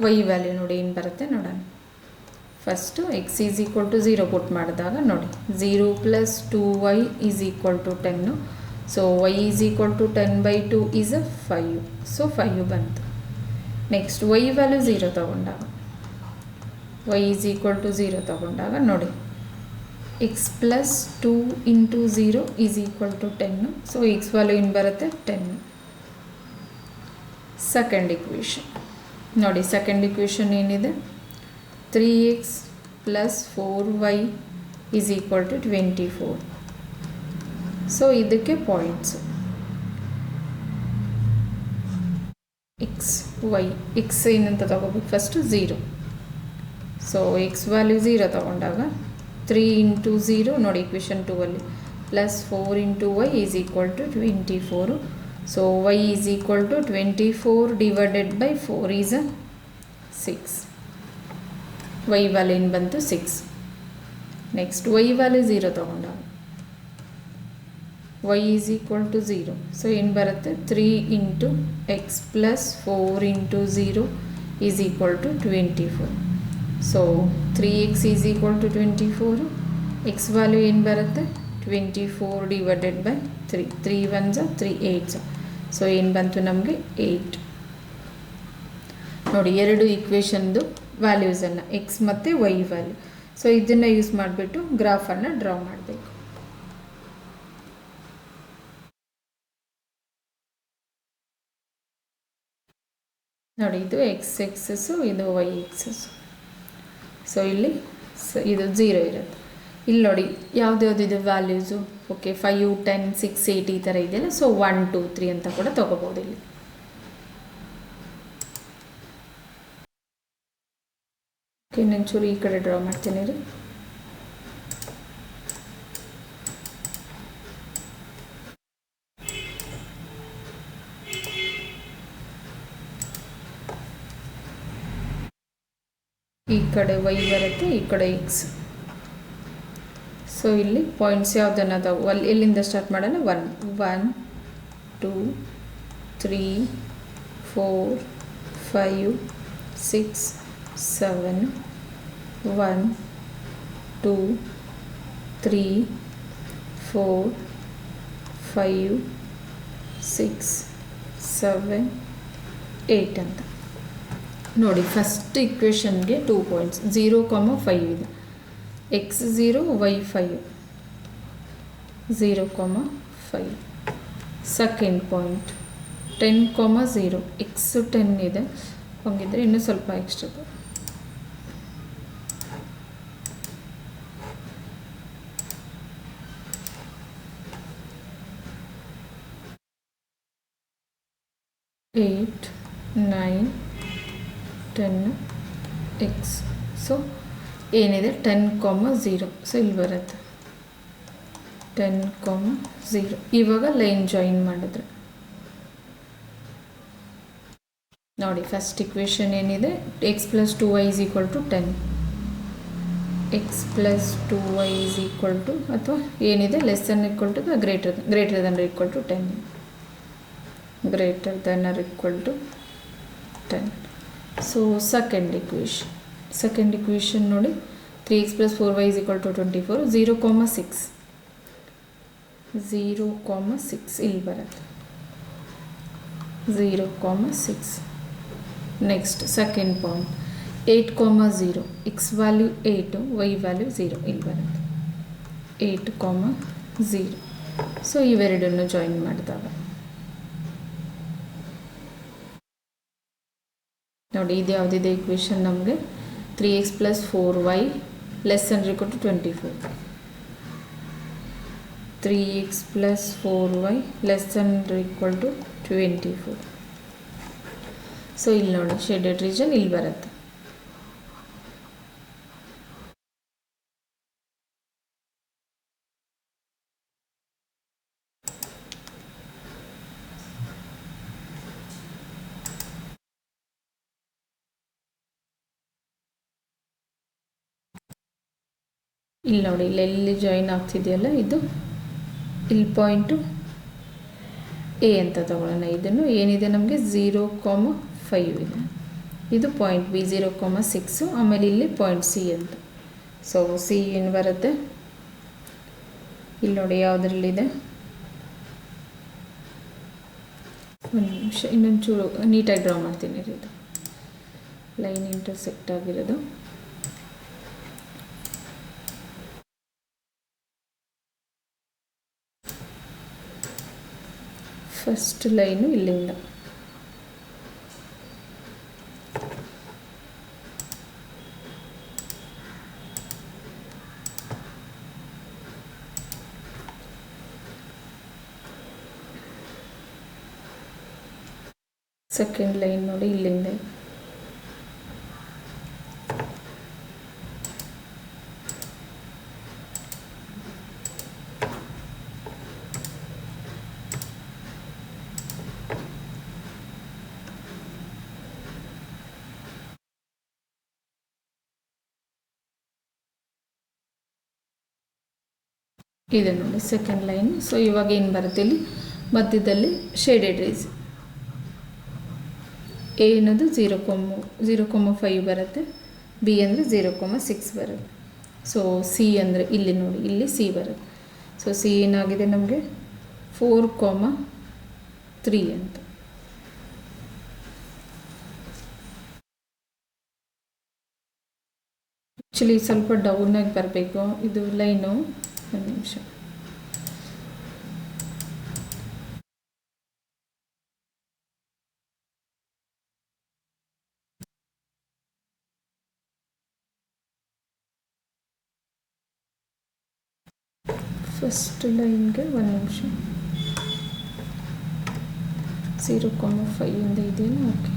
y value ನೋಡಿ ಏನು ಬರುತ್ತೆ ನೋಡೋಣ. First x is equal to 0 put ಮಾಡಿದಾಗ ನೋಡಿ 0 plus 2y is equal to 10. So y is equal to 10/2 is 5. So 5 ಬಂತು. ನೆಕ್ಸ್ಟ್ ವೈ ವ್ಯಾಲ್ಯೂ 0 ತಗೊಂಡಾಗ, ವೈ ಈಸ್ ಈಕ್ವಲ್ ಟು 0 ತಗೊಂಡಾಗ ನೋಡಿ x plus 2 into 0 is equal to 10. So x value ಏನು ಬರುತ್ತೆ 10. Second equation ನೋಡಿ, second equation ಏನಿದೆ 3x plus 4y is equal to 24. So ಇದಕ್ಕೆ points x y. X ಏನಂತ ತಗೋಬೇಕು ಫಸ್ಟು 0. ಸೊ ಎಕ್ಸ್ ವ್ಯಾಲ್ಯೂ 0 ತಗೊಂಡಾಗ 3 ಇಂಟು 0 ನೋಡಿ ಇಕ್ವೇಷನ್ 2ಅಲ್ಲಿ plus 4 into y is equal to 24. So y is equal to 24 divided by 4 is 6. y value ಏನು ಬಂತು 6. Next y value 0 ತಗೊಂಡಾಗ y is equal to 0. So ಏನು ಬರುತ್ತೆ 3 into x plus 4 into 0 is equal to 24. So 3x is equal to 24. X value ಏನು ಬರುತ್ತೆ 24 divided by 3. 3 1s 3 8s. So ಏನು ಬಂತು ನಮಗೆ 8. ನೋಡಿ ಎರಡು ಇಕ್ವೇಷನ್ದು ವ್ಯಾಲ್ಯೂಸನ್ನು ಎಕ್ಸ್ ಮತ್ತು ವೈ ವ್ಯಾಲ್ಯೂ. ಸೊ ಇದನ್ನು ಯೂಸ್ ಮಾಡಿಬಿಟ್ಟು ಗ್ರಾಫನ್ನು ಡ್ರಾ ಮಾಡಬೇಕು. ನೋಡಿ ಇದು ಎಕ್ಸ್ ಎಕ್ಸಸ್ಸು, ಇದು ವೈ ಎಕ್ಸಸ್ಸು. ಸೊ ಇಲ್ಲಿ ಇದು 0 ಇರುತ್ತೆ. ಇಲ್ಲಿ ನೋಡಿ ಯಾವುದ್ಯಾವುದಿದೆ ವ್ಯಾಲ್ಯೂಸು. ಓಕೆ 5 10 6 8 ಈ ಥರ ಇದೆಯಲ್ಲ. ಸೊ 1 2 3 ಅಂತ ಕೂಡ ತೊಗೋಬೋದು ಇಲ್ಲಿ. ಓಕೆ ನಾನು ಈ ಕಡೆ ಡ್ರಾ ಮಾಡ್ತೀನಿ ರೀ. ಈ ಕಡೆ ವೈ ಬರುತ್ತೆ, ಈ ಕಡೆ ಎಕ್ಸ್. ಸೊ ಇಲ್ಲಿ ಪಾಯಿಂಟ್ಸ್ ಯಾವುದನ್ನು ಅದಾವು ಅಲ್ಲಿ ಎಲ್ಲಿಂದ ಸ್ಟಾರ್ಟ್ ಮಾಡೋಣ. 1 2 3 4 5 6 7 1 2 3 4 5 6 7 8 ಅಂತ ನೋಡಿ. ಫಸ್ಟ್ ಇಕ್ವೇಷನ್ಗೆ 2 ಪಾಯಿಂಟ್ಸ್ 0, 5 ಇದೆ. X 0 y 5 0, 5. Second point 10, 0 x 10 ಇದೆ. ಹಂಗಿದ್ರೆ ಇನ್ನೂ ಸ್ವಲ್ಪ ಎಕ್ಸ್ಟ್ರಾ 8 9 10 ಎಕ್ಸ್. ಸೊ ಏನಿದೆ 10, 0. ಸೊ ಇಲ್ಲಿ ಬರುತ್ತೆ 10, 0. ಇವಾಗ ಲೈನ್ ಜಾಯಿನ್ ಮಾಡಿದ್ರೆ ನೋಡಿ ಫಸ್ಟ್ ಇಕ್ವೇಷನ್ ಏನಿದೆ x plus 2y is equal to 10. X plus 2y is equal to ಅಥವಾ ಏನಿದೆ less than equal to greater than equal to 10. Greater than or equal to 10. So second equation ನೋಡಿ 3x plus 4y is equal to 24. 0, 6 0, 6 ಇಲ್ಲಿ ಬರುತ್ತೆ 0, 6. Next second point 8, 0 x value 8 y value 0 ಇಲ್ಲಿ ಬರುತ್ತೆ 8, 0. So ಇವೆರಡನ್ನು join ಮಾಡಿದಾಗ ನೋಡಿ ಇದು ಯಾವುದಿದೆ ಇಕ್ವೇಷನ್ ನಮಗೆ 3x plus 4y less than equal to 24. 3x plus 4y less than or equal to 24. So ಇಲ್ಲಿ ನೋಡಿ ಶೇಡೆಡ್ ರೀಜನ್ ಇಲ್ಲಿ ಬರುತ್ತೆ. ಇಲ್ಲಿ ನೋಡಿ ಇಲ್ಲಿ ಎಲ್ಲಿ ಜಾಯಿನ್ ಆಗ್ತಿದೆಯಲ್ಲ ಇದು ಇಲ್ಲಿ ಪಾಯಿಂಟು ಎ ಅಂತ ತಗೊಳ್ಳೋಣ. ಇದನ್ನು ಏನಿದೆ ನಮಗೆ 0,5 ಇದೆ. ಇದು ಪಾಯಿಂಟ್ ಬಿ 0,6. ಆಮೇಲೆ ಇಲ್ಲಿ ಪಾಯಿಂಟ್ ಸಿ ಅಂತ. ಸೊ ಸಿ ಏನು ಬರುತ್ತೆ ಇಲ್ಲಿ ನೋಡಿ ಯಾವುದ್ರಲ್ಲಿದೆ. ಒಂದು ನಿಮಿಷ ಇನ್ನೊಂದು ಚೂರು ನೀಟಾಗಿ ಡ್ರಾ ಮಾಡ್ತೀನಿ. ಇದು ಲೈನ್ ಇಂಟರ್ಸೆಕ್ಟ್ ಆಗಿರೋದು. ಫಸ್ಟ್ ಲೈನು ಇಲ್ಲಿಂದ ಸೆಕೆಂಡ್ ಲೈನ್ ನೋಡಿ ಇಲ್ಲಿಂದ ಇದೆ ನೋಡಿ ಸೆಕೆಂಡ್ ಲೈನ್. ಸೊ ಇವಾಗ ಏನು ಬರುತ್ತೆ ಇಲ್ಲಿ ಮಧ್ಯದಲ್ಲಿ ಶೇಡೆಡ್ ರೇಸ್. ಎ ಅನ್ನೋದು 0,5 ಬರುತ್ತೆ. ಬಿ ಅಂದರೆ 0,6 ಬರುತ್ತೆ. ಸೊ ಸಿ ಅಂದರೆ ಇಲ್ಲಿ ನೋಡಿ ಇಲ್ಲಿ ಸಿ ಬರುತ್ತೆ. ಸೊ ಸಿ ಏನಾಗಿದೆ ನಮಗೆ 4,3 ಅಂತ. ಆ್ಯಕ್ಚುಲಿ ಸ್ವಲ್ಪ ಡೌನಾಗಿ ಬರಬೇಕು ಇದು ಲೈನು. ಒಂದು ನಿಮಿಷ. ಫಸ್ಟ್ ಲೈನ್ಗೆ ಒಂದು ನಿಮಿಷ. 0,5 ಇಂದ ಇದೆಯಲ್ಲ. ಓಕೆ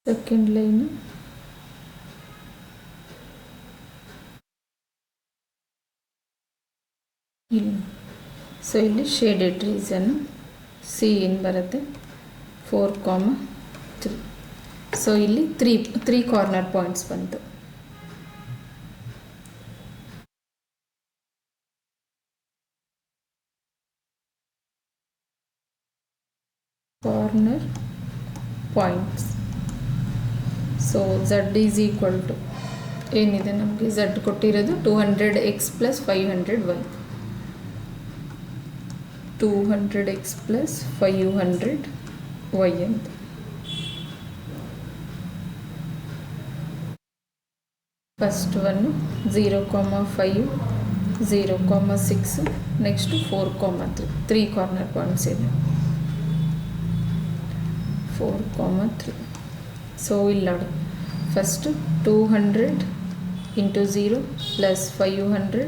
ಸೆಕೆಂಡ್ ಲೈನು ಇಲ್ಲಿ. ಸೊ ಇಲ್ಲಿ ಶೇಡೆಡ್ ರೀಸನ್ ಸಿ ಏನು ಬರುತ್ತೆ 4,3. ಸೊ ಇಲ್ಲಿ ತ್ರೀ ಕಾರ್ನರ್ ಪಾಯಿಂಟ್ಸ್ ಬಂತು. Corner points. So z is equal to ಏನಿದೆ ನಮಗೆ ಝಡ್ ಕೊಟ್ಟಿರೋದು 200x plus 500y. 200x plus 500y ಅಂತ. First one 0,5 0,6 next 4,3 3 corner points ಇದೆ. 4,3. ಸೊ ಇಲ್ಲಿ ನೋಡಿ ಫಸ್ಟ್ 200 ಇಂಟು 0 ಪ್ಲಸ್ 500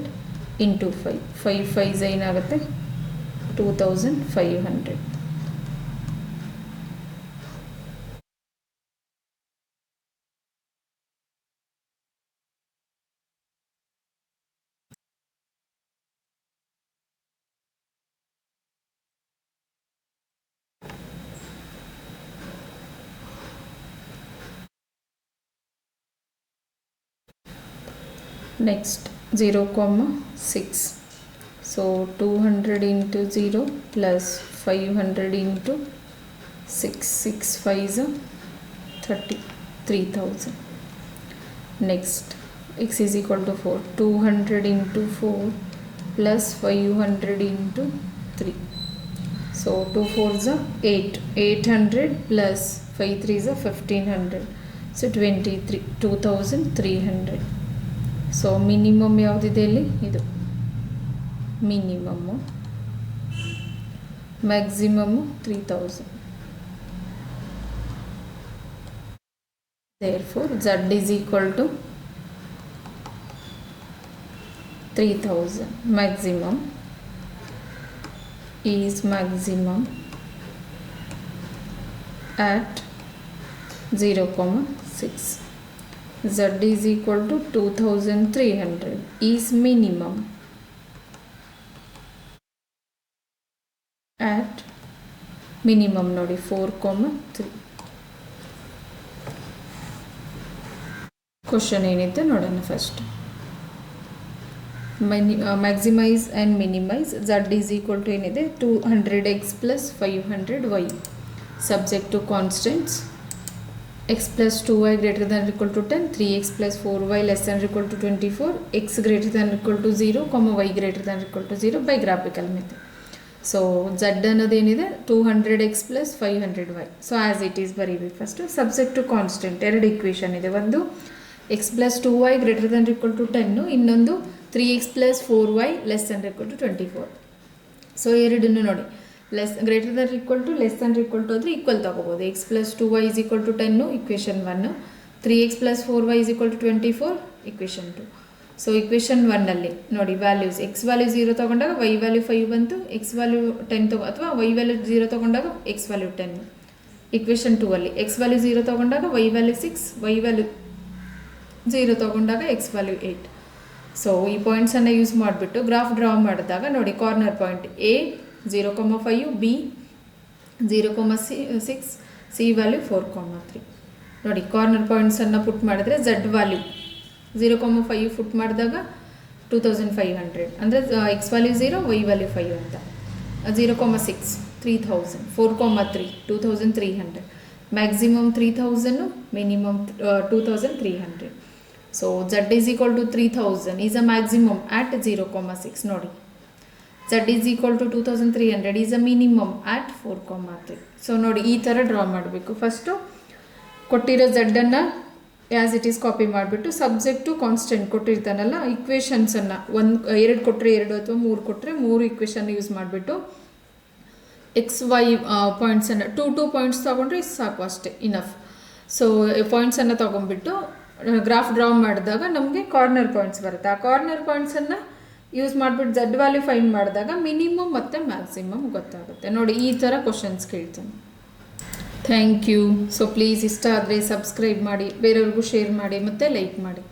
ಇಂಟು 5 5 ಏನಾಗುತ್ತೆ 2500. Next 0,6. So 200 into 0 plus 500 into 6. 6 5s are 33,000. Next x is equal to 4. 200 into 4 plus 500 into 3. So 2 4s 8, 800 plus 5 3s 1500, so 23, 2300. So minimum ಯಾವುದಿದೆ ಇಲ್ಲಿ, ಇದು minimum. Maximum 3000. therefore z is equal to 3000. maximum is maximum at 0,6. z is equal to 2300 is minimum at minimum ನೋಡಿ 4,3. Question ಏನಿದೆ ನೋಡೋಣ first. Maximise and minimise. z is equal to ಏನಿದೆ 200x plus 500y subject to constants. x plus 2y greater than equal to 10, 3x plus 4y less than equal to 24, x greater than equal to 0, y greater than equal to 0 by graphical method. So z ಅನ್ನೋದೇನಿದೆ 200x plus 500y. So as it is ಬರೀಬೇಕು first. Subject to constant ಎರಡು equation ಇದೆ, ಒಂದು x plus 2y greater than equal to 10, ಇನ್ನೊಂದು 3x plus 4y less than equal to 24. So ಎರಡನ್ನು ನೋಡಿ, greater than equal to less than equal to ಆದರೆ equal ತೊಗೋಬೋದು. x plus 2y is equal to 10 equation 1, 3x plus 4y is equal to 24 equation 2. So equation 1ಅಲ್ಲಿ ನೋಡಿ values, x value 0 ತೊಗೊಂಡಾಗ y value 5 ಬಂತು, x value 10 ಅಥವಾ y value 0 ತೊಗೊಂಡಾಗ x value 10. Equation 2ಅಲ್ಲಿ x value 0 ತೊಗೊಂಡಾಗ y value 6, y value 0 ತೊಗೊಂಡಾಗ x value 8. So ಈ ಪಾಯಿಂಟ್ಸನ್ನು ಯೂಸ್ ಮಾಡಿಬಿಟ್ಟು ಗ್ರಾಫ್ ಡ್ರಾ ಮಾಡಿದಾಗ ನೋಡಿ, corner point a 0,5, b 0,6, c value 4,3. ನೋಡಿ ಕಾರ್ನರ್ ಪಾಯಿಂಟ್ಸನ್ನು ಪುಟ್ ಮಾಡಿದ್ರೆ z ವ್ಯಾಲ್ಯೂ 0,5 ಫುಟ್ ಮಾಡಿದಾಗ 2500, ಅಂದರೆ x ವ್ಯಾಲ್ಯೂ 0, y ವ್ಯಾಲ್ಯೂ 5 ಅಂತ. 0,6 3000, 4,3 2300, maximum 3000, minimum 2300. So z is equal to 3000 is a maximum at 0,6. ನೋಡಿ z is equal to 2300 is a minimum at 4,3. ಸೊ ನೋಡಿ ಈ ಥರ ಡ್ರಾ ಮಾಡಬೇಕು. ಫಸ್ಟು ಕೊಟ್ಟಿರೋ z-ಅನ್ನು ಆ್ಯಸ್ ಇಟ್ ಈಸ್ ಕಾಪಿ ಮಾಡಿಬಿಟ್ಟು ಸಬ್ಜೆಕ್ಟು ಕಾನ್ಸ್ಟೆಂಟ್ ಕೊಟ್ಟಿರ್ತಾನಲ್ಲ ಇಕ್ವೇಷನ್ಸನ್ನು, ಎರಡು ಕೊಟ್ಟರೆ 2 ಅಥವಾ 3 ಕೊಟ್ಟರೆ 3 ಇಕ್ವೇಷನ್ ಯೂಸ್ ಮಾಡಿಬಿಟ್ಟು ಎಕ್ಸ್ ವೈ ಪಾಯಿಂಟ್ಸನ್ನು 2 ಪಾಯಿಂಟ್ಸ್ ತೊಗೊಂಡ್ರೆ ಸಾಕು, ಅಷ್ಟೇ ಇನಫ್. ಸೊ ಪಾಯಿಂಟ್ಸನ್ನು ತೊಗೊಂಡ್ಬಿಟ್ಟು ಗ್ರಾಫ್ ಡ್ರಾ ಮಾಡಿದಾಗ ನಮಗೆ ಕಾರ್ನರ್ ಪಾಯಿಂಟ್ಸ್ ಬರುತ್ತೆ. ಆ ಕಾರ್ನರ್ ಪಾಯಿಂಟ್ಸನ್ನು ಯೂಸ್ ಮಾಡಿಬಿಟ್ಟು z ವ್ಯಾಲ್ಯೂ ಫೈಂಡ್ ಮಾಡಿದಾಗ ಮಿನಿಮಮ್ ಮತ್ತು ಮ್ಯಾಕ್ಸಿಮಮ್ ಗೊತ್ತಾಗುತ್ತೆ. ನೋಡಿ ಈ ಥರ ಕ್ವಶನ್ಸ್ ಕೇಳ್ತಾನೆ. Thank you. ಸೊ ಪ್ಲೀಸ್ ಇಷ್ಟ ಆದರೆ ಸಬ್ಸ್ಕ್ರೈಬ್ ಮಾಡಿ, ಬೇರೆಯವ್ರಿಗೂ ಶೇರ್ ಮಾಡಿ ಮತ್ತು ಲೈಕ್ ಮಾಡಿ.